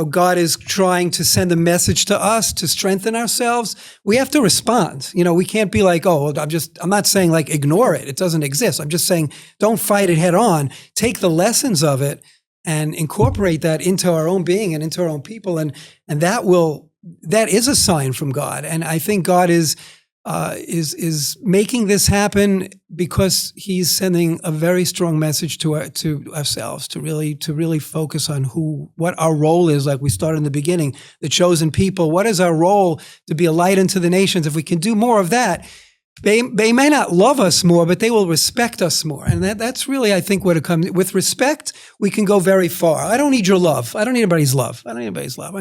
God is trying to send a message to us to strengthen ourselves. We have to respond. We can't be like, I'm not saying like ignore it. It doesn't exist. I'm just saying don't fight it head on. Take the lessons of it and incorporate that into our own being and into our own people. And that is a sign from God. And I think God is making this happen because he's sending a very strong message to ourselves to really focus on what our role is. Like we started in the beginning, the chosen people. What is our role to be a light unto the nations? If we can do more of that, They may not love us more, but they will respect us more. And that's really, I think, what it comes with respect. We can go very far. I don't need your love. I don't need anybody's love. I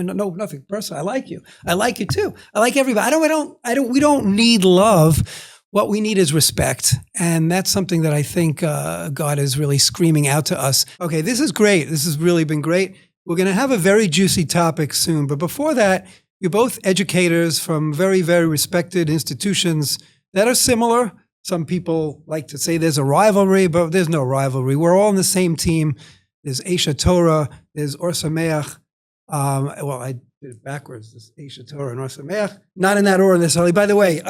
know nothing personal. I like you. I like you too. I like everybody. We don't need love. What we need is respect. And that's something that I think God is really screaming out to us. Okay, this is great. This has really been great. We're going to have a very juicy topic soon. But before that, you're both educators from very, very respected institutions that are similar. Some people like to say there's a rivalry, but there's no rivalry. We're all on the same team. There's Aish HaTorah, there's Ohr Somayach. Well, I did it backwards. There's Aish HaTorah and Ohr Somayach. Not in that order necessarily. By the way,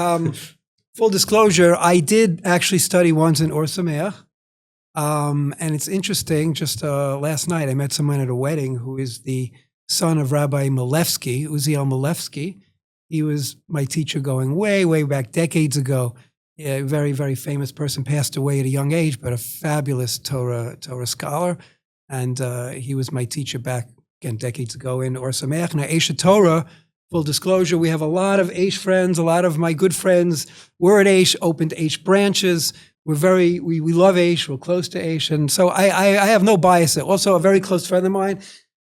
full disclosure, I did actually study once in Ohr Somayach. And it's interesting, just last night I met someone at a wedding who is the son of Rabbi Uziel Malevsky. He was my teacher going way, way back, decades ago. Yeah, a very, very famous person, passed away at a young age, but a fabulous Torah scholar. And he was my teacher back, again, decades ago in Ohr Somayach. Now, Aish HaTorah, full disclosure, we have a lot of Aish friends, a lot of my good friends. We're at Aish, opened Aish branches. We love Aish, we're close to Aish. And so I have no bias. Also, a very close friend of mine,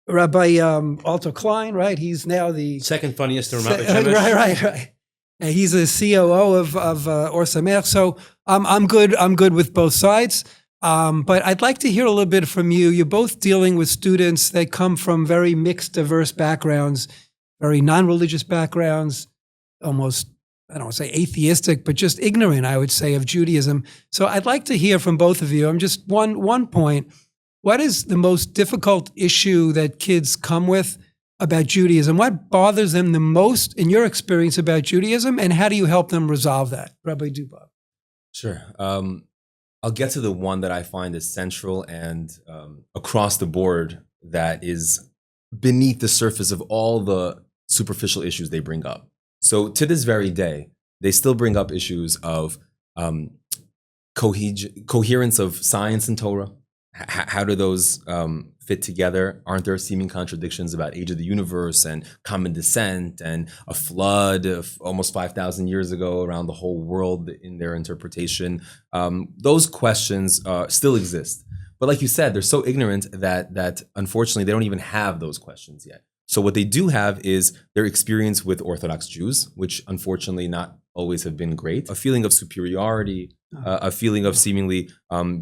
Rabbi Alter Klein, right? He's now the second funniest in Ramat. Right. And he's a COO of Ohr Somayach. So I'm good with both sides. But I'd like to hear a little bit from you. You're both dealing with students that come from very mixed, diverse backgrounds, very non-religious backgrounds, almost, I don't want to say atheistic, but just ignorant, I would say, of Judaism. So I'd like to hear from both of you. I'm just one point. What is the most difficult issue that kids come with about Judaism? What bothers them the most in your experience about Judaism, and how do you help them resolve that? Rabbi Dubov. Sure. I'll get to the one that I find is central and across the board that is beneath the surface of all the superficial issues they bring up. So to this very day, they still bring up issues of coherence of science and Torah. How do those fit together? Aren't there seeming contradictions about age of the universe and common descent and a flood of almost 5,000 years ago around the whole world in their interpretation? Those questions still exist. But like you said, they're so ignorant that unfortunately they don't even have those questions yet. So what they do have is their experience with Orthodox Jews, which unfortunately not always have been great. A feeling of superiority, a feeling of seemingly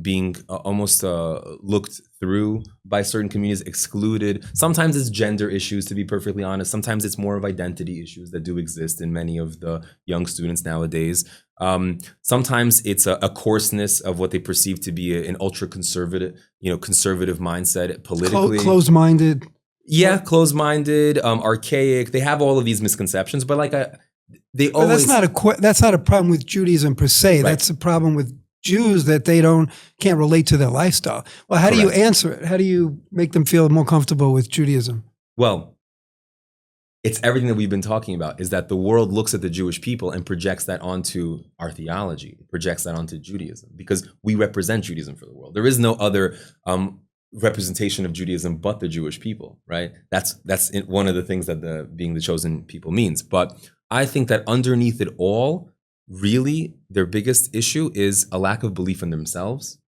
being almost looked through by certain communities, excluded. Sometimes it's gender issues, to be perfectly honest. Sometimes it's more of identity issues that do exist in many of the young students nowadays. Sometimes it's a coarseness of what they perceive to be an ultra-conservative, conservative mindset politically. Closed-minded. Yeah, closed-minded, archaic. They have all of these misconceptions, but they always. But that's not a problem with Judaism per se. Right. That's a problem with Jews that they can't relate to their lifestyle. Well, how do you answer it? How do you make them feel more comfortable with Judaism? Well, it's everything that we've been talking about, is that the world looks at the Jewish people and projects that onto our theology, projects that onto Judaism, because we represent Judaism for the world. There is no other representation of Judaism but the Jewish people, right? That's one of the things that being the chosen people means. But I think that underneath it all, really, their biggest issue is a lack of belief in themselves.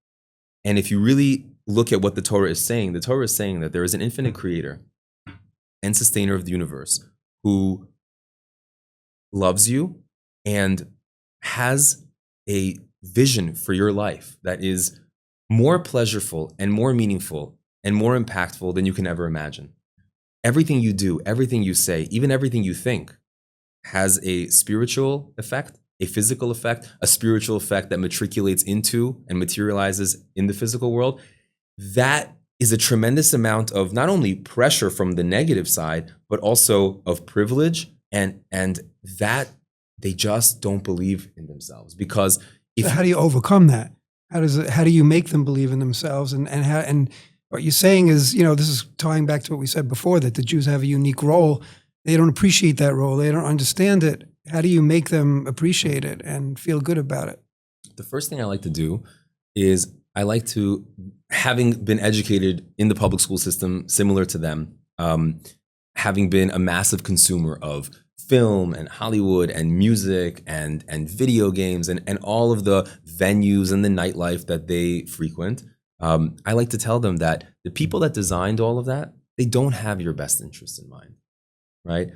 And if you really look at what the Torah is saying that there is an infinite creator and sustainer of the universe who loves you and has a vision for your life that is more pleasurable and more meaningful and more impactful than you can ever imagine. Everything you do, everything you say, even everything you think has a spiritual effect, a physical effect, a spiritual effect that matriculates into and materializes in the physical world. That is a tremendous amount of not only pressure from the negative side, but also of privilege, and that they just don't believe in themselves. Because how do you overcome that? How do you make them believe in themselves? And what you're saying is, this is tying back to what we said before, that the Jews have a unique role. They don't appreciate that role. They don't understand it. How do you make them appreciate it and feel good about it? The first thing I like to do is I like to, having been educated in the public school system similar to them, having been a massive consumer of film and Hollywood and music and video games and all of the venues and the nightlife that they frequent, I like to tell them that the people that designed all of that, they don't have your best interests in mind, right?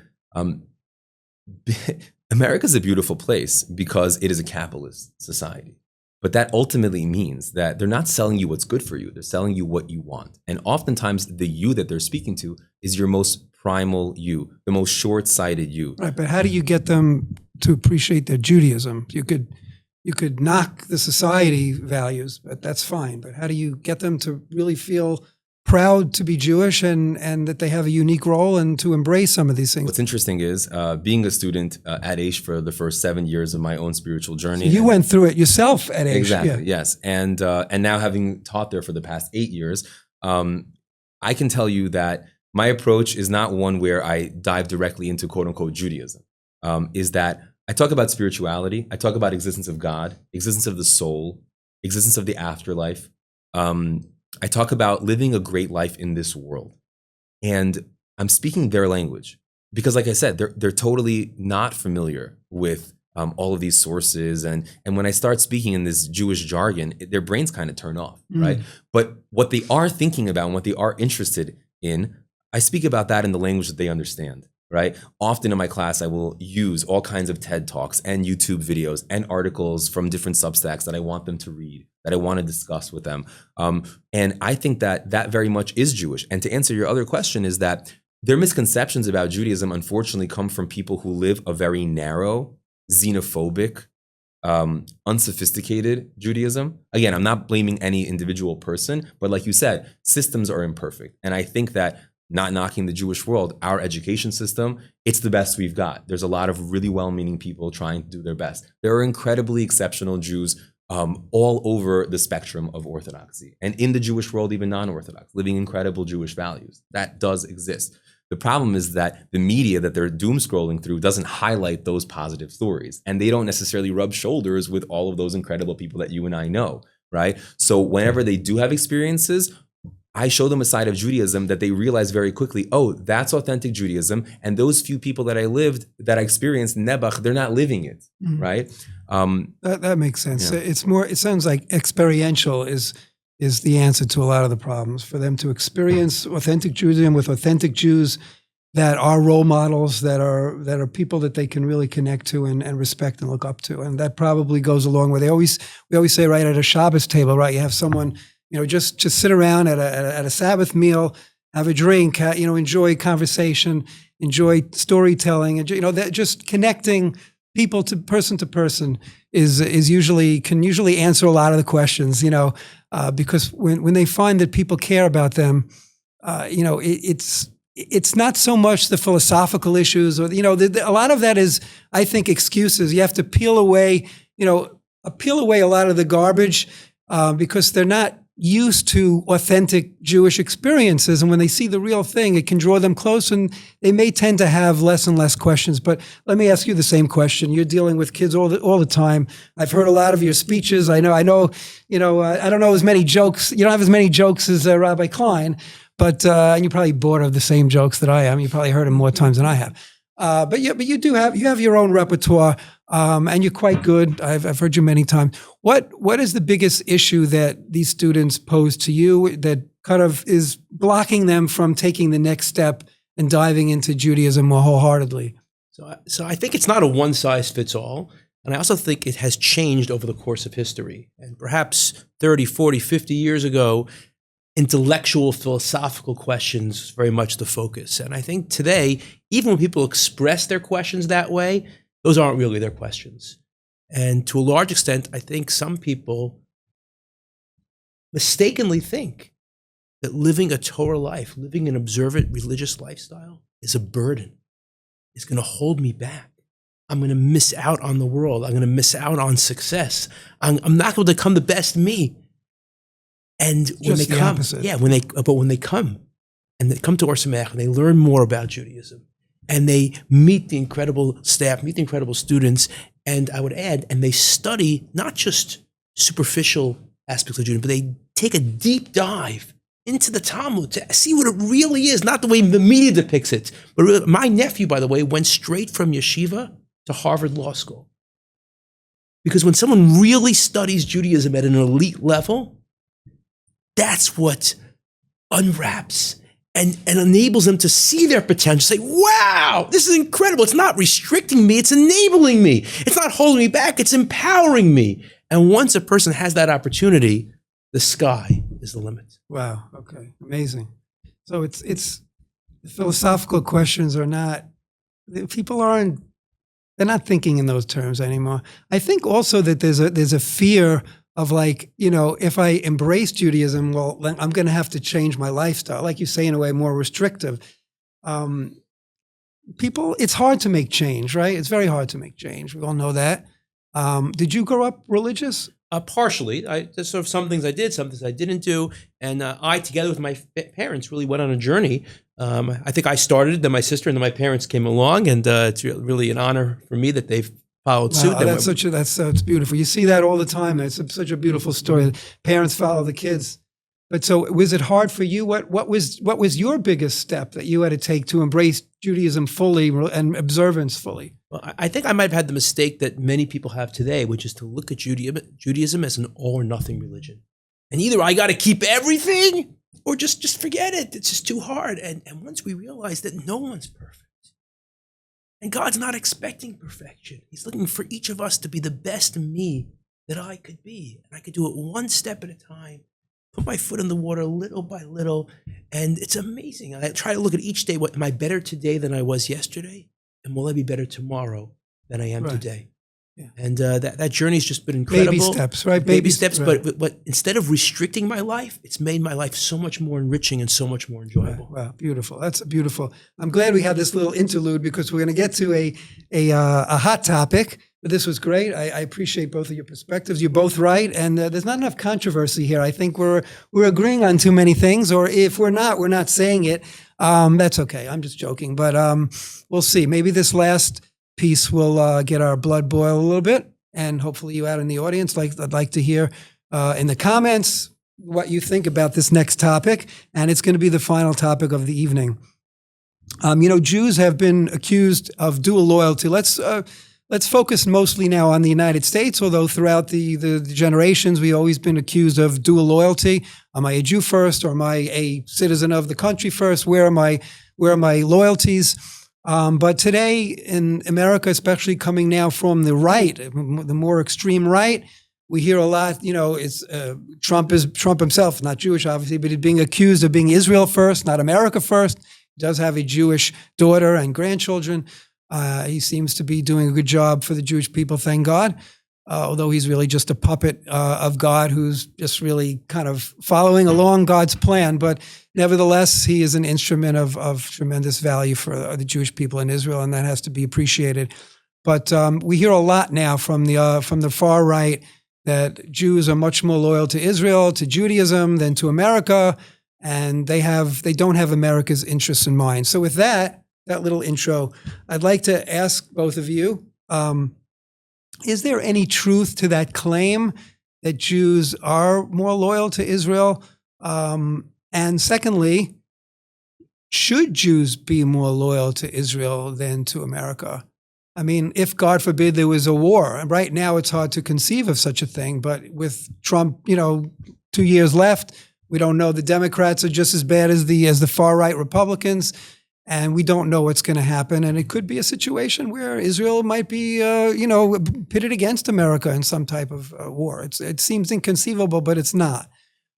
America's a beautiful place because it is a capitalist society. But that ultimately means that they're not selling you what's good for you. They're selling you what you want. And oftentimes the you that they're speaking to is your most primal you, the most short-sighted you. Right, but how do you get them to appreciate their Judaism? You could knock the society values, but that's fine. But how do you get them to really feel proud to be Jewish and that they have a unique role and to embrace some of these things? What's interesting is being a student at Aish for the first 7 years of my own spiritual journey. So you went through it yourself at Aish. Exactly, yeah. yes. And now having taught there for the past 8 years, I can tell you that my approach is not one where I dive directly into quote unquote Judaism, is that I talk about spirituality, I talk about existence of God, existence of the soul, existence of the afterlife. I talk about living a great life in this world. And I'm speaking their language because, like I said, they're totally not familiar with all of these sources. And when I start speaking in this Jewish jargon, their brains kind of turn off, right? But what they are thinking about and what they are interested in, I speak about that in the language that they understand, right? Often in my class, I will use all kinds of TED Talks and YouTube videos and articles from different Substacks that I want them to read, that I want to discuss with them. And I think that that very much is Jewish. And to answer your other question is that their misconceptions about Judaism, unfortunately, come from people who live a very narrow, xenophobic, unsophisticated Judaism. Again, I'm not blaming any individual person, but like you said, systems are imperfect. And I think that, not knocking the Jewish world, our education system, it's the best we've got. There's a lot of really well-meaning people trying to do their best. There are incredibly exceptional Jews all over the spectrum of Orthodoxy. And in the Jewish world, even non-Orthodox, living incredible Jewish values. That does exist. The problem is that the media that they're doom scrolling through doesn't highlight those positive stories. And they don't necessarily rub shoulders with all of those incredible people that you and I know, right? So whenever they do have experiences, I show them a side of Judaism that they realize very quickly, oh, that's authentic Judaism. And those few people that I experienced Nebuch, they're not living it, right? That makes sense. Yeah. It sounds like experiential is the answer to a lot of the problems, for them to experience authentic Judaism with authentic Jews that are role models, that are people that they can really connect to and respect and look up to. And that probably goes along with, we always say, right, at a Shabbos table, right, you have someone, just sit around at a Sabbath meal, have a drink, enjoy conversation, enjoy storytelling, and that just connecting people to person is can usually answer a lot of the questions, because when they find that people care about them, it's not so much the philosophical issues or a lot of that is, I think, excuses. You have to peel away a lot of the garbage because they're not used to authentic Jewish experiences. And when they see the real thing, it can draw them close, and they may tend to have less and less questions. But let me ask you the same question. You're dealing with kids all the time. I've heard a lot of your speeches. I know, I don't know as many jokes. You don't have as many jokes as Rabbi Klein, but and you're probably bored of the same jokes that I am. You probably heard them more times than I have. But you have your own repertoire, and you're quite good. I've heard you many times. What is the biggest issue that these students pose to you that kind of is blocking them from taking the next step and diving into Judaism more wholeheartedly? So I think it's not a one size fits all. And I also think it has changed over the course of history. And perhaps 30, 40, 50 years ago, intellectual, philosophical questions very much the focus. And I think today, even when people express their questions that way, those aren't really their questions. And to a large extent, I think some people mistakenly think that living a Torah life, living an observant religious lifestyle is a burden. It's going to hold me back. I'm going to miss out on the world. I'm going to miss out on success. I'm not going to become the best me. And when they come, when they come to Ohr Somayach and they learn more about Judaism, and they meet the incredible staff, meet the incredible students, and I would add, and they study not just superficial aspects of Judaism, but they take a deep dive into the Talmud to see what it really is, not the way the media depicts it. But really, my nephew, by the way, went straight from yeshiva to Harvard Law School. Because when someone really studies Judaism at an elite level, that's what unwraps and enables them to see their potential, say, wow, this is incredible. It's not restricting me, it's enabling me. It's not holding me back, it's empowering me. And once a person has that opportunity, the sky is the limit. Wow. Okay. Amazing. So it's the philosophical questions are not, people aren't, they're not thinking in those terms anymore. I think also that there's a fear of like, if I embrace Judaism, well, then I'm going to have to change my lifestyle. Like you say, in a way, more restrictive. People, it's hard to make change, right? It's very hard to make change. We all know that. Did you grow up religious? Partially. There's sort of some things I did, some things I didn't do. And I, together with my parents, really went on a journey. I think I started, then my sister, and then my parents came along. And it's really an honor for me that they've followed suit. Wow, that's beautiful. You see that all the time. It's such a beautiful story. Parents follow the kids. But so was it hard for you? What was your biggest step that you had to take to embrace Judaism fully and observance fully? Well, I think I might have had the mistake that many people have today, which is to look at Judaism as an all or nothing religion. And either I got to keep everything or just forget it. It's just too hard. And once we realize that no one's perfect, and God's not expecting perfection. He's looking for each of us to be the best me that I could be. And I could do it one step at a time, put my foot in the water little by little. And it's amazing. I try to look at each day, am I better today than I was yesterday? And will I be better tomorrow than I am today? Yeah. And that journey's just been incredible. Baby steps, right? Baby steps, right. But instead of restricting my life, it's made my life so much more enriching and so much more enjoyable. Wow, beautiful. That's beautiful. I'm glad we had this little interlude because we're going to get to a hot topic. But this was great. I appreciate both of your perspectives. You're both right, and there's not enough controversy here. I think we're agreeing on too many things, or if we're not saying it. That's okay. I'm just joking, but we'll see. Maybe this last piece will get our blood boil a little bit, and hopefully you out in the audience. I'd like to hear in the comments what you think about this next topic, and it's going to be the final topic of the evening. Jews have been accused of dual loyalty. Let's focus mostly now on the United States, although throughout the generations, we've always been accused of dual loyalty. Am I a Jew first, or am I a citizen of the country first? Where are my loyalties? But today in America, especially coming now from the right, the more extreme right, we hear a lot, it's Trump himself, not Jewish, obviously, but he's being accused of being Israel first, not America first. He does have a Jewish daughter and grandchildren. He seems to be doing a good job for the Jewish people, thank God, although he's really just a puppet of God who's just really kind of following along God's plan. But nevertheless, he is an instrument of tremendous value for the Jewish people in Israel, and that has to be appreciated. But we hear a lot now from the far right that Jews are much more loyal to Israel, to Judaism, than to America, and they don't have America's interests in mind. So with that little intro, I'd like to ask both of you, is there any truth to that claim that Jews are more loyal to Israel? And secondly, should Jews be more loyal to Israel than to America? I mean, if God forbid there was a war, and right now it's hard to conceive of such a thing, but with Trump, 2 years left, we don't know. The Democrats are just as bad as the far right Republicans. And we don't know what's going to happen. And it could be a situation where Israel might be, pitted against America in some type of war. It seems inconceivable, but it's not.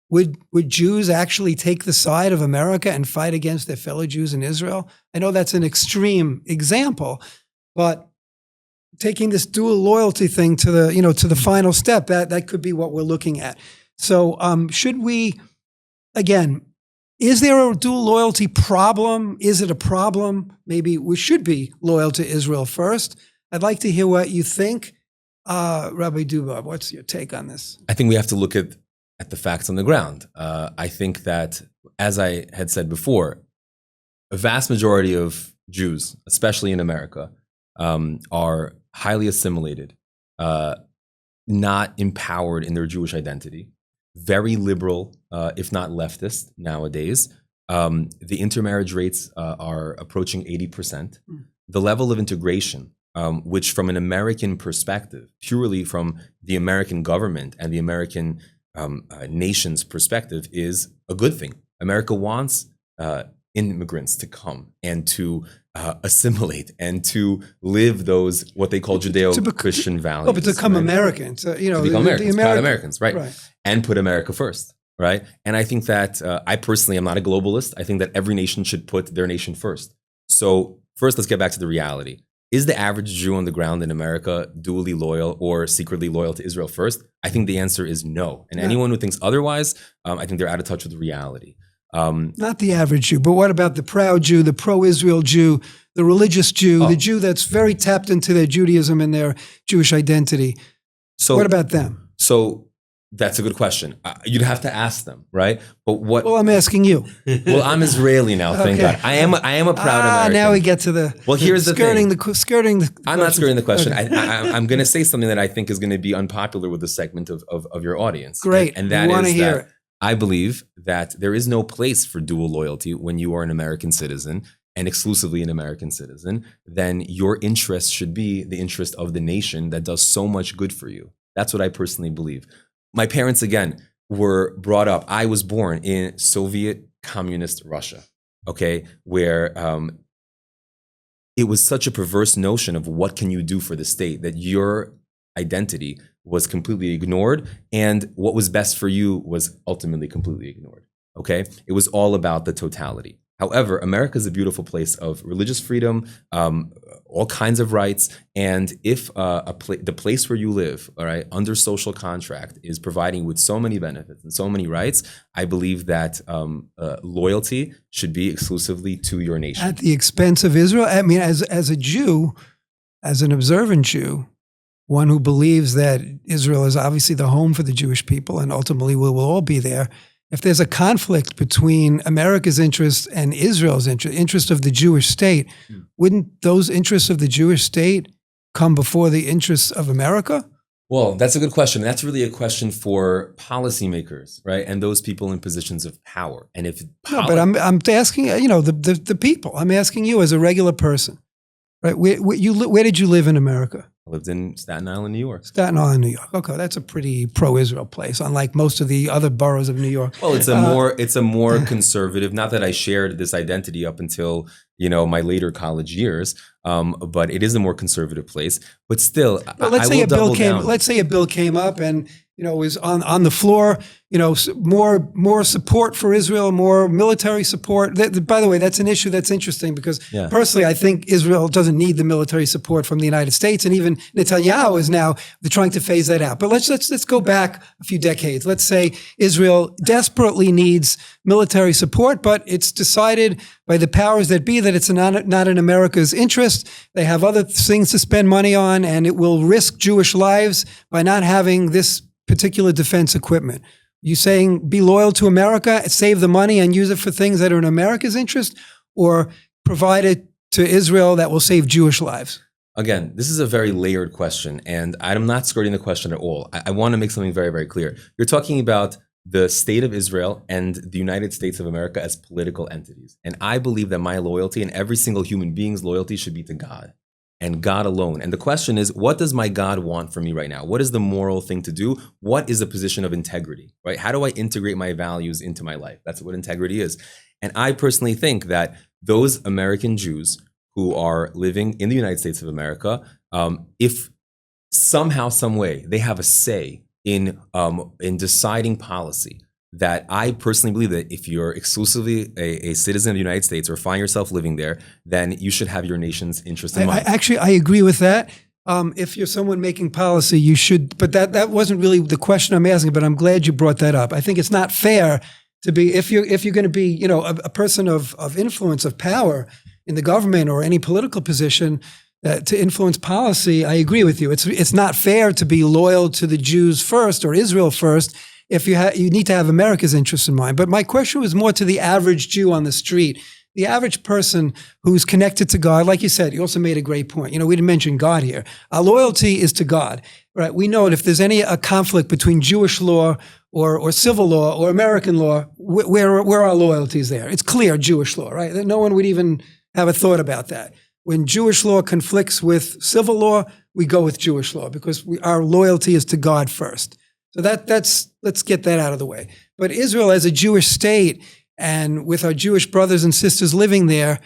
Would Jews actually take the side of America and fight against their fellow Jews in Israel? I know that's an extreme example, but taking this dual loyalty thing to the final step, that could be what we're looking at. So should we, again, is there a dual loyalty problem? Is it a problem? Maybe we should be loyal to Israel first. I'd like to hear what you think. Rabbi Dubov, what's your take on this? I think we have to look at the facts on the ground. I think that, as I had said before, a vast majority of Jews, especially in America, are highly assimilated, not empowered in their Jewish identity. very liberal, if not leftist nowadays. The intermarriage rates are approaching 80%. The level of integration, which from an American perspective, purely from the American government and the American nation's perspective, is a good thing. America wants immigrants to come and to assimilate and to live those, what they call Judeo-Christian values. Oh, but to become right? Americans, To become Americans, proud Americans, right? And put America first, right? And I think that I personally am not a globalist. I think that every nation should put their nation first. So first, let's get back to the reality. Is the average Jew on the ground in America dually loyal or secretly loyal to Israel first? I think the answer is no. And anyone who thinks otherwise, I think they're out of touch with reality. Not the average Jew, but what about the proud Jew, the pro-Israel Jew, the religious Jew, the Jew that's very tapped into their Judaism and their Jewish identity? So what about them? So that's a good question. You'd have to ask them, right? But what? Well, I'm asking you. Well, I'm Israeli now, thank God. I am a proud American. Now we get to the here's the skirting thing. skirting the. I'm not skirting the question. Okay. I'm going to say something that I think is going to be unpopular with a segment of your audience. Great, and that is that hear it. I believe that there is no place for dual loyalty when you are an American citizen and exclusively an American citizen. Then your interest should be the interest of the nation that does so much good for you. That's what I personally believe. My parents, again, were brought up. I was born in Soviet communist Russia, okay, where it was such a perverse notion of what can you do for the state that your identity was completely ignored, and what was best for you was ultimately completely ignored, okay? It was all about the totality. However, America is a beautiful place of religious freedom, all kinds of rights, and if the place where you live, all right, under social contract is providing with so many benefits and so many rights, I believe that loyalty should be exclusively to your nation. At the expense of Israel? I mean, as a Jew, as an observant Jew, one who believes that Israel is obviously the home for the Jewish people and ultimately we will all be there. If there's a conflict between America's interest and Israel's interest of the Jewish state, wouldn't those interests of the Jewish state come before the interests of America? Well, that's a good question. That's really a question for policymakers, right? And those people in positions of power. And if no, but I'm asking, the people. I'm asking you as a regular person, right? Where did you live in America? I lived in Staten Island, New York. Staten Island, New York. Okay, that's a pretty pro-Israel place, unlike most of the other boroughs of New York. Well, it's a more conservative. Not that I shared this identity up until my later college years, but it is a more conservative place. But still, let's say a bill came up and was on the floor. More support for Israel, more military support. By the way, that's an issue that's interesting because personally, I think Israel doesn't need the military support from the United States, and even Netanyahu is now trying to phase that out. But let's go back a few decades. Let's say Israel desperately needs military support, but it's decided by the powers that be that it's not in America's interest. They have other things to spend money on, and it will risk Jewish lives by not having this particular defense equipment. You saying be loyal to America, save the money and use it for things that are in America's interest, or provide it to Israel that will save Jewish lives? Again, this is a very layered question, and I'm not skirting the question at all. I want to make something very, very clear. You're talking about the state of Israel and the United States of America as political entities. And I believe that my loyalty and every single human being's loyalty should be to God and God alone. And the question is, what does my God want from me right now? What is the moral thing to do? What is a position of integrity, right? How do I integrate my values into my life? That's what integrity is. And I personally think that those American Jews who are living in the United States of America, if somehow, some way, they have a say in deciding policy, that I personally believe that if you're exclusively a citizen of the United States or find yourself living there, then you should have your nation's interest in mind. I agree with that. If you're someone making policy, you should, but that wasn't really the question I'm asking, but I'm glad you brought that up. I think it's not fair to be, if you're going to be, a person of influence, of power in the government or any political position, to influence policy. I agree with you. It's not fair to be loyal to the Jews first or Israel first if you need to have America's interests in mind. But my question was more to the average Jew on the street, the average person who's connected to God. Like you said, you also made a great point. We didn't mention God here. Our loyalty is to God, right? We know that if there's a conflict between Jewish law or civil law or American law, where our loyalties there. It's clear Jewish law, right? That no one would even have a thought about that. When Jewish law conflicts with civil law, we go with Jewish law because our loyalty is to God first. So let's get that out of the way. But Israel as a Jewish state and with our Jewish brothers and sisters living there,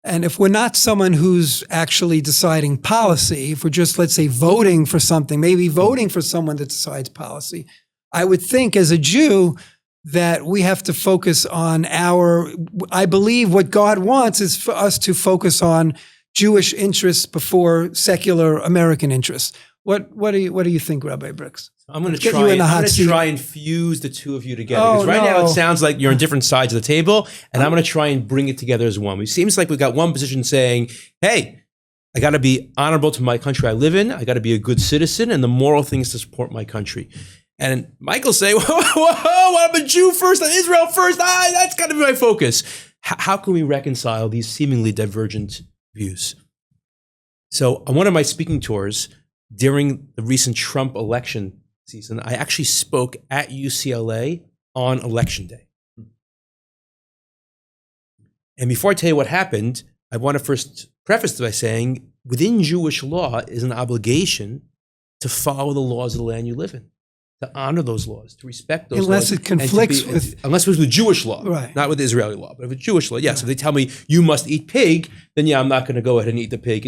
and if we're not someone who's actually deciding policy, if we're just, let's say, voting for something, maybe voting for someone that decides policy, I would think as a Jew that we have to focus on I believe what God wants is for us to focus on Jewish interests before secular American interests. What do you think, Rabbi Bryks? I'm going to try and fuse the two of you together. Because now it sounds like you're on different sides of the table, and I'm going to try and bring it together as one. It seems like we've got one position saying, hey, I got to be honorable to my country I live in. I got to be a good citizen, and the moral thing is to support my country. And Michael say, whoa, I'm a Jew first, I'm Israel first. That's got to be my focus. How can we reconcile these seemingly divergent views? So on one of my speaking tours during the recent Trump election season, I actually spoke at UCLA on Election Day. And before I tell you what happened, I want to first preface this by saying within Jewish law is an obligation to follow the laws of the land you live in, to honor those laws, to respect those laws. Unless it conflicts unless it was with Jewish law, right? Not with Israeli law, but with Jewish law. Yes, if they tell me you must eat pig, then I'm not going to go ahead and eat the pig.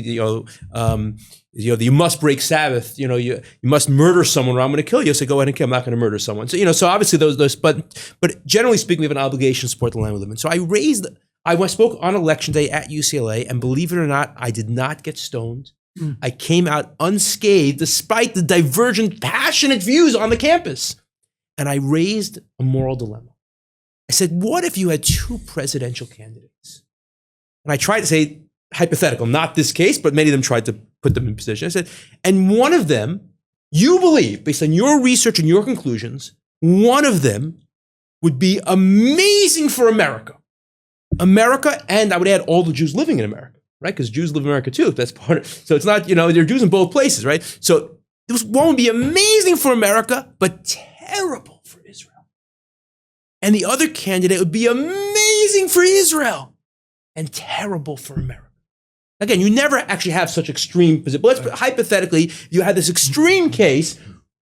You must break Sabbath. You must murder someone, or I'm going to kill you. So go ahead and kill. I'm not going to murder someone. So so obviously those. But generally speaking, we have an obligation to support the land we live in. So I spoke on Election Day at UCLA, and believe it or not, I did not get stoned. I came out unscathed despite the divergent, passionate views on the campus. And I raised a moral dilemma. I said, what if you had two presidential candidates? And I tried to say, hypothetical, not this case, but many of them tried to put them in position. I said, and one of them, you believe, based on your research and your conclusions, one of them would be amazing for America. And I would add all the Jews living in America. Right, because Jews live in America too. That's part of. So it's not, there are Jews in both places, right? So this one would be amazing for America, but terrible for Israel. And the other candidate would be amazing for Israel and terrible for America. Again, you never actually have such extreme positions. But hypothetically, you had this extreme case.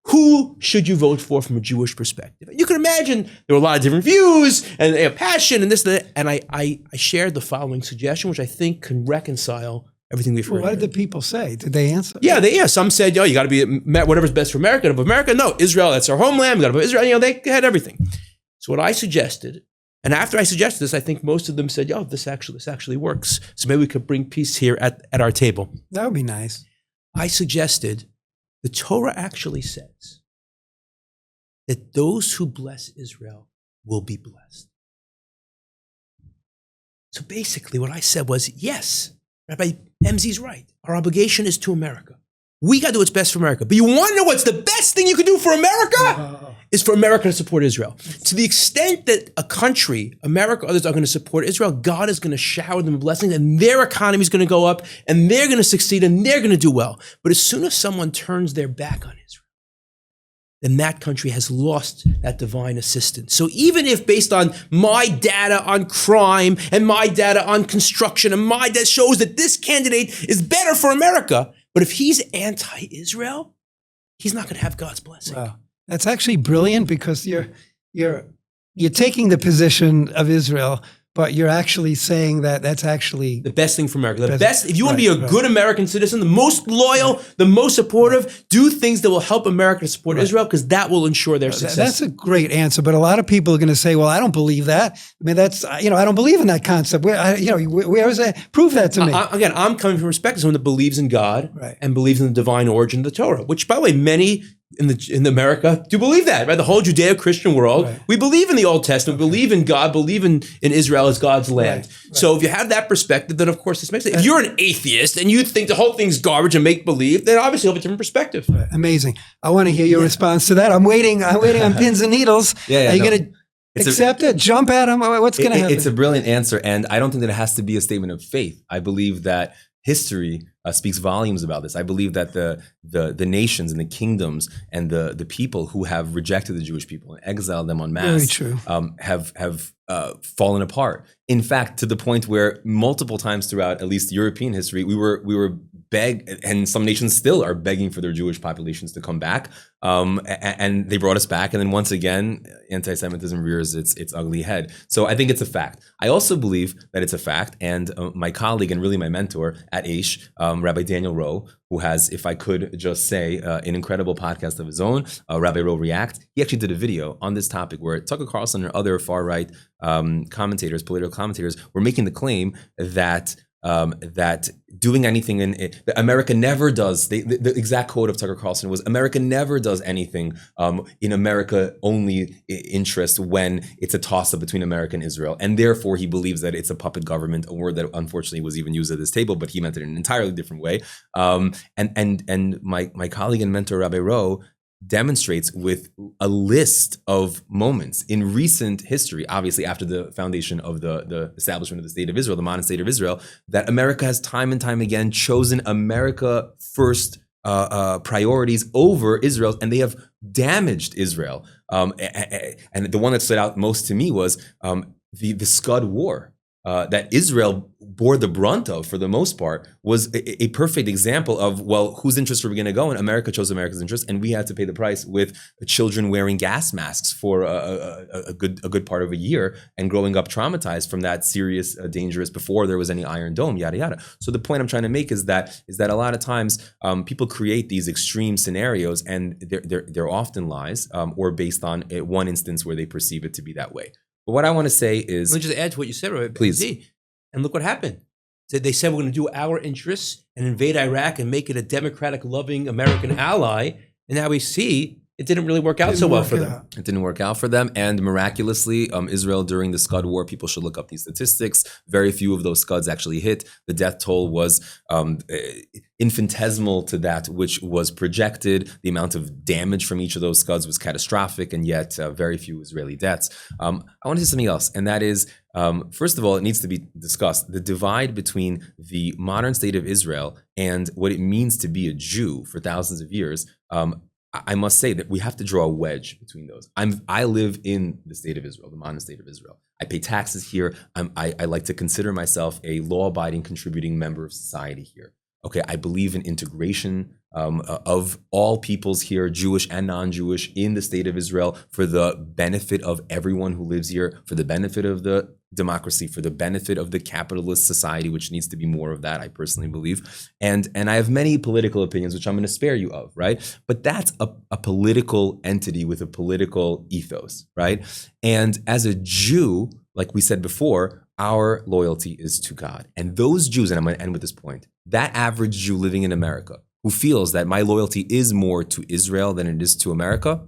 Who should you vote for from a Jewish perspective? You can imagine there were a lot of different views and passion and this and that. And I shared the following suggestion, which I think can reconcile everything we've heard. What did the people say? Did they answer? Yeah, some said, you got to be whatever's best for America. And of America, no, Israel, that's our homeland. We got to vote Israel. They had everything. So what I suggested, and after I suggested this, I think most of them said, this actually works. So maybe we could bring peace here at our table. That would be nice. I suggested the Torah actually says that those who bless Israel will be blessed. So basically what I said was, yes, Rabbi MZ's right. Our obligation is to America. We got to do what's best for America. But you want to know what's the best thing you can do for America? Is for America to support Israel. To the extent that a country, America, others are going to support Israel, God is going to shower them with blessings, and their economy is going to go up, and they're going to succeed, and they're going to do well. But as soon as someone turns their back on Israel, then that country has lost that divine assistance. So even if based on my data on crime and my data on construction and my data shows that this candidate is better for America, but if he's anti-Israel, he's not going to have God's blessing. Wow. That's actually brilliant because you're taking the position of Israel, but you're actually saying that that's actually the best thing for America. The best, if you want to be a good American citizen, the most loyal, the most supportive, do things that will help America to support Israel, because that will ensure their success. That's a great answer, but a lot of people are going to say, "Well, I don't believe that. I mean, that's I don't believe in that concept. Where is that? Prove that to me." Again, I'm coming from a perspective of someone that believes in God and believes in the divine origin of the Torah, which, by the way, many in America do believe that, right? The whole Judeo-Christian world, we believe in the Old Testament, believe in God, believe in Israel as God's land. Right. So if you have that perspective, then of course this makes sense. If you're an atheist and you think the whole thing's garbage and make-believe, then obviously you have a different perspective. Right. Amazing. I want to hear your response to that. I'm waiting on pins and needles. Are you going to accept it? Jump at him? What's going to happen? It's a brilliant answer, and I don't think that it has to be a statement of faith. I believe that history speaks volumes about this. I believe that the nations and the kingdoms and the people who have rejected the Jewish people and exiled them en masse Very true. have fallen apart. In fact, to the point where multiple times throughout at least European history, we were begged, and some nations still are begging for their Jewish populations to come back. And they brought us back. And then once again, anti-Semitism rears its ugly head. So I think it's a fact. I also believe that it's a fact. And my colleague and really my mentor at Aish, Rabbi Daniel Rowe, who has, if I could just say, an incredible podcast of his own, Rabbi Rowe React. He actually did a video on this topic where Tucker Carlson and other far-right commentators, political commentators, were making the claim that that doing anything that America never does. The exact quote of Tucker Carlson was, "America never does anything in America only interest when it's a toss-up between America and Israel," and therefore he believes that it's a puppet government, a word that unfortunately was even used at this table, but he meant it in an entirely different way. And my colleague and mentor Rabbi Rowe demonstrates with a list of moments in recent history, obviously after the foundation of the establishment of the State of Israel, the modern State of Israel, that America has time and time again chosen America first priorities over Israel, and they have damaged Israel. And the one that stood out most to me was the Scud War. That Israel bore the brunt of, for the most part, was a perfect example of, well, whose interests were we going to go? And America chose America's interests, and we had to pay the price with children wearing gas masks for a good part of a year and growing up traumatized from that serious, dangerous, before there was any Iron Dome, yada, yada. So the point I'm trying to make is that a lot of times people create these extreme scenarios, and they're often lies or based on one instance where they perceive it to be that way. But what I want to say is... Let me just add to what you said, Rabbi. Please. And look what happened. They said we're going to do our interests and invade Iraq and make it a democratic, loving American ally. And now we see it didn't really work out so well for them. It didn't work out for them. And miraculously, Israel during the Scud War, people should look up these statistics. Very few of those Scuds actually hit. The death toll was infinitesimal to that which was projected. The amount of damage from each of those Scuds was catastrophic, and yet very few Israeli deaths. I want to say something else, and that is, first of all, it needs to be discussed. The divide between the modern state of Israel and what it means to be a Jew for thousands of years, I must say that we have to draw a wedge between those. I live in the state of Israel, the modern state of Israel. I pay taxes here. I like to consider myself a law-abiding, contributing member of society here. Okay, I believe in integration of all peoples here, Jewish and non-Jewish, in the state of Israel for the benefit of everyone who lives here, for the benefit of the democracy, for the benefit of the capitalist society, which needs to be more of that, I personally believe. And I have many political opinions, which I'm going to spare you of, right? But that's a political entity with a political ethos, right? And as a Jew, like we said before, our loyalty is to God. And those Jews, and I'm going to end with this point, that average Jew living in America who feels that my loyalty is more to Israel than it is to America,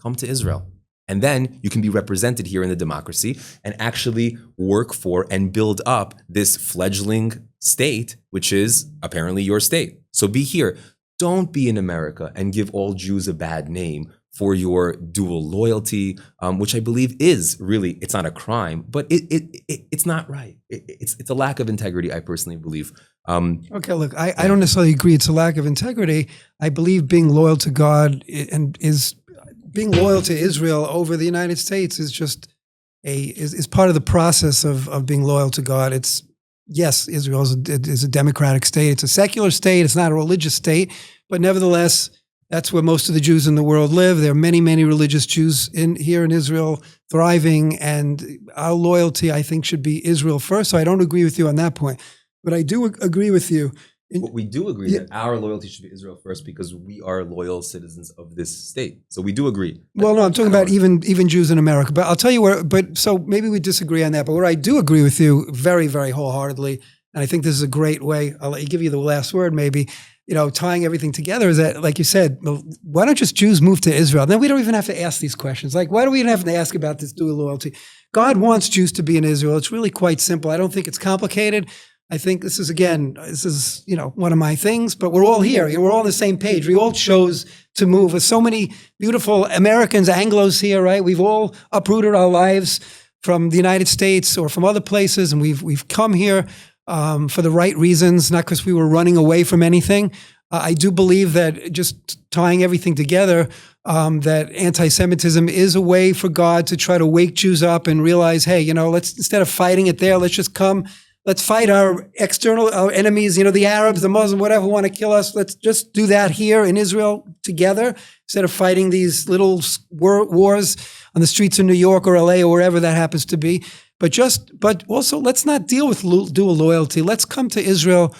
come to Israel. And then you can be represented here in the democracy and actually work for and build up this fledgling state, which is apparently your state. So be here. Don't be in America and give all Jews a bad name for your dual loyalty, which I believe is really, it's not a crime, but it's not right. It's a lack of integrity, I personally believe. Okay, look, I don't necessarily agree it's a lack of integrity. I believe being loyal to God and is being loyal to Israel over the United States is just is part of the process of being loyal to God. It's, yes, Israel is a democratic state. It's a secular state. It's not a religious state, but nevertheless, that's where most of the Jews in the world live. There are many, many religious Jews here in Israel thriving, and our loyalty, I think, should be Israel first. So I don't agree with you on that point, but I do agree with you. But we do agree that our loyalty should be Israel first because we are loyal citizens of this state. So we do agree. Well, no, I'm talking about even Jews in America. But I'll tell you where. But so maybe we disagree on that. But where I do agree with you very, very wholeheartedly, and I think this is a great way. I'll give you the last word, maybe. You know, tying everything together is that, like you said, why don't just Jews move to Israel? Then we don't even have to ask these questions. Like, why do we even have to ask about this dual loyalty? God wants Jews to be in Israel. It's really quite simple. I don't think it's complicated. I think this is, you know, one of my things, but we're all here. We're all on the same page. We all chose to move. With so many beautiful Americans, Anglos here, right? We've all uprooted our lives from the United States or from other places, and we've come here. for the right reasons, not because we were running away from anything. I do believe that, just tying everything together, that anti-Semitism is a way for God to try to wake Jews up and realize, hey, let's, instead of fighting it there, let's just come, let's fight our our enemies, the Arabs, the Muslims, whatever want to kill us. Let's just do that here in Israel together, instead of fighting these little wars on the streets of New York or LA or wherever that happens to be. But also, let's not deal with dual loyalty. Let's come to Israel.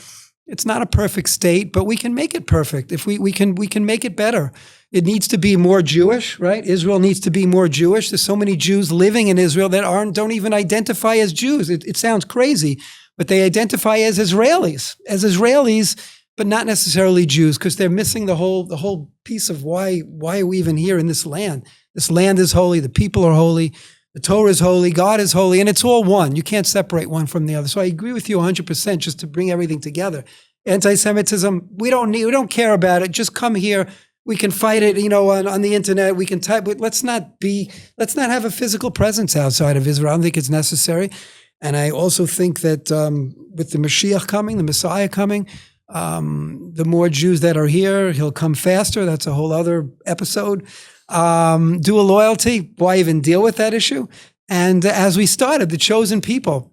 It's not a perfect state, but we can make it perfect. If we can make it better. It needs to be more Jewish, right? Israel needs to be more Jewish. There's so many Jews living in Israel that don't even identify as Jews. It sounds crazy, but they identify as Israelis, but not necessarily Jews, because they're missing the whole piece of why are we even here in this land? This land is holy. The people are holy. The Torah is holy. God is holy, and it's all one. You can't separate one from the other. So I agree with you 100%. Just to bring everything together, anti-Semitism, we don't care about it. Just come here. We can fight it, on the internet. We can type, but let's not have a physical presence outside of Israel. I don't think it's necessary. And I also think that with the Mashiach coming, the Messiah coming, the more Jews that are here, he'll come faster. That's a whole other episode. Dual loyalty, why even deal with that issue? And as we started, the chosen people.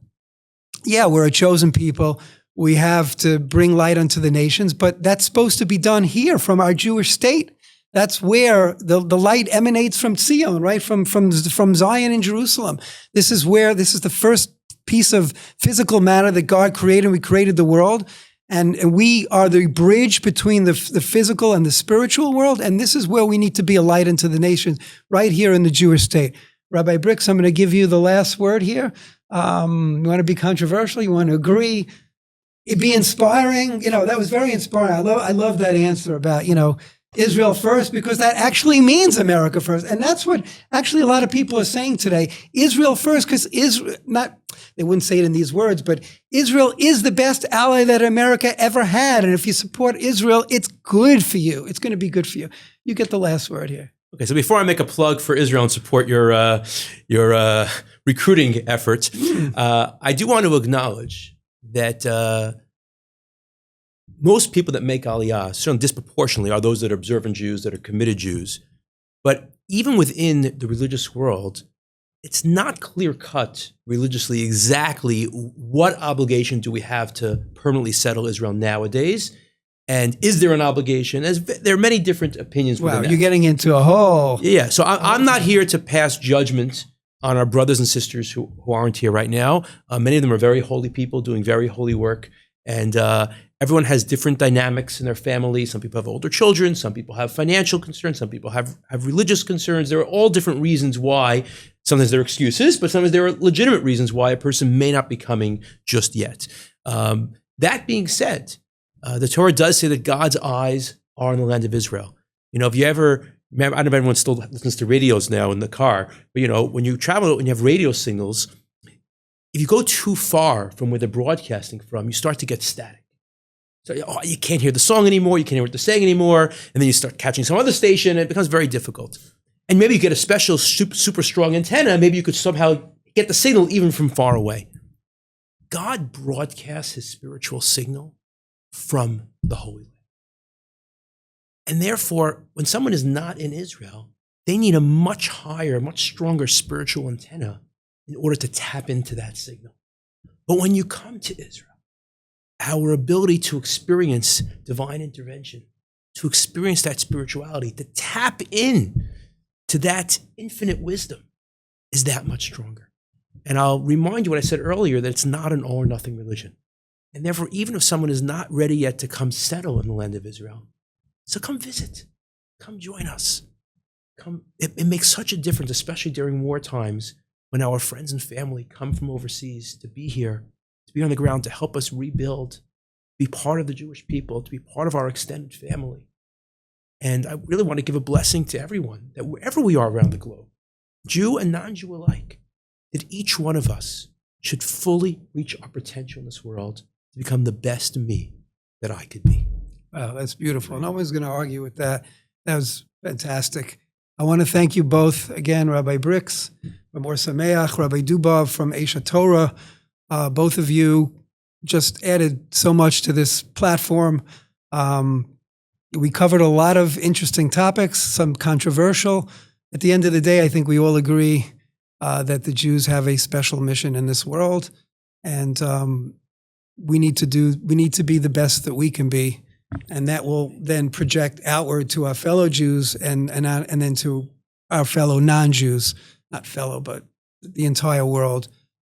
Yeah, we're a chosen people. We have to bring light unto the nations, but that's supposed to be done here from our Jewish state. That's where the light emanates from Zion, right? From Zion in Jerusalem. This is the first piece of physical matter that God created. We created the world. And we are the bridge between the physical and the spiritual world. And this is where we need to be a light into the nations, right here in the Jewish state. Rabbi Bryks, I'm going to give you the last word here. You want to be controversial? You want to agree? It'd be inspiring. That was very inspiring. I love that answer about, Israel first, because that actually means America first. And that's what actually a lot of people are saying today. Israel first, because they wouldn't say it in these words, but Israel is the best ally that America ever had. And if you support Israel, it's good for you. It's going to be good for you. You get the last word here. Okay, so before I make a plug for Israel and support your recruiting efforts, I do want to acknowledge that most people that make Aliyah, certainly disproportionately, are those that are observant Jews, that are committed Jews. But even within the religious world, it's not clear-cut religiously exactly what obligation do we have to permanently settle Israel nowadays, and is there an obligation? There are many different opinions. Wow, you're getting into a whole... Yeah, so I'm not here to pass judgment on our brothers and sisters who aren't here right now. Many of them are very holy people doing very holy work, and everyone has different dynamics in their family. Some people have older children. Some people have financial concerns. Some people have religious concerns. There are all different reasons why. Sometimes there are excuses, but sometimes there are legitimate reasons why a person may not be coming just yet. That being said, the Torah does say that God's eyes are on the land of Israel. If you ever, I don't know if everyone still listens to radios now in the car, but when you travel and you have radio signals, if you go too far from where they're broadcasting from, you start to get static. So you can't hear the song anymore, you can't hear what they're saying anymore, and then you start catching some other station, and it becomes very difficult. And maybe you get a special super strong antenna, maybe you could somehow get the signal even from far away. God broadcasts his spiritual signal from the Holy Land. And therefore, when someone is not in Israel, they need a much higher, much stronger spiritual antenna in order to tap into that signal. But when you come to Israel, our ability to experience divine intervention, to experience that spirituality, to tap in to that infinite wisdom is that much stronger. And I'll remind you what I said earlier, that it's not an all or nothing religion. And therefore, even if someone is not ready yet to come settle in the land of Israel, so come visit, come join us. It makes such a difference, especially during war times, when our friends and family come from overseas to be here, to be on the ground, to help us rebuild, be part of the Jewish people, to be part of our extended family. And I really want to give a blessing to everyone, that wherever we are around the globe, Jew and non-Jew alike, that each one of us should fully reach our potential in this world to become the best me that I could be. Wow, that's beautiful. No one's going to argue with that. That was fantastic. I want to thank you both again, Rabbi Bryks from Ohr Somayach, Rabbi Dubov from Aish HaTorah. Both of you just added so much to this platform. We covered a lot of interesting topics, some controversial. At the end of the day, I think we all agree that the Jews have a special mission in this world, and we need to be the best that we can be, and that will then project outward to our fellow Jews and then to our fellow non-Jews, not fellow, but the entire world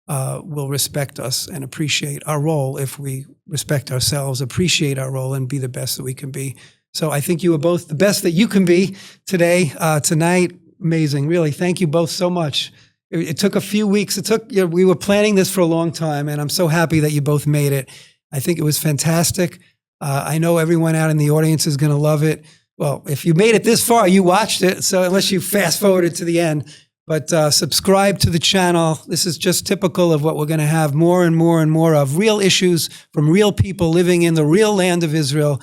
will respect us and appreciate our role if we respect ourselves, appreciate our role, and be the best that we can be. So I think you were both the best that you can be today, tonight. Amazing, really. Thank you both so much. It took a few weeks. We were planning this for a long time, and I'm so happy that you both made it. I think it was fantastic. I know everyone out in the audience is going to love it. Well, if you made it this far, you watched it. So unless you fast forwarded to the end, but subscribe to the channel. This is just typical of what we're going to have more and more and more of, real issues from real people living in the real land of Israel,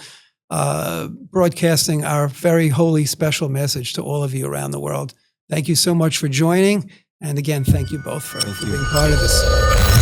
broadcasting our very holy, special message to all of you around the world. Thank you so much for joining. And again, thank you both for being part of this.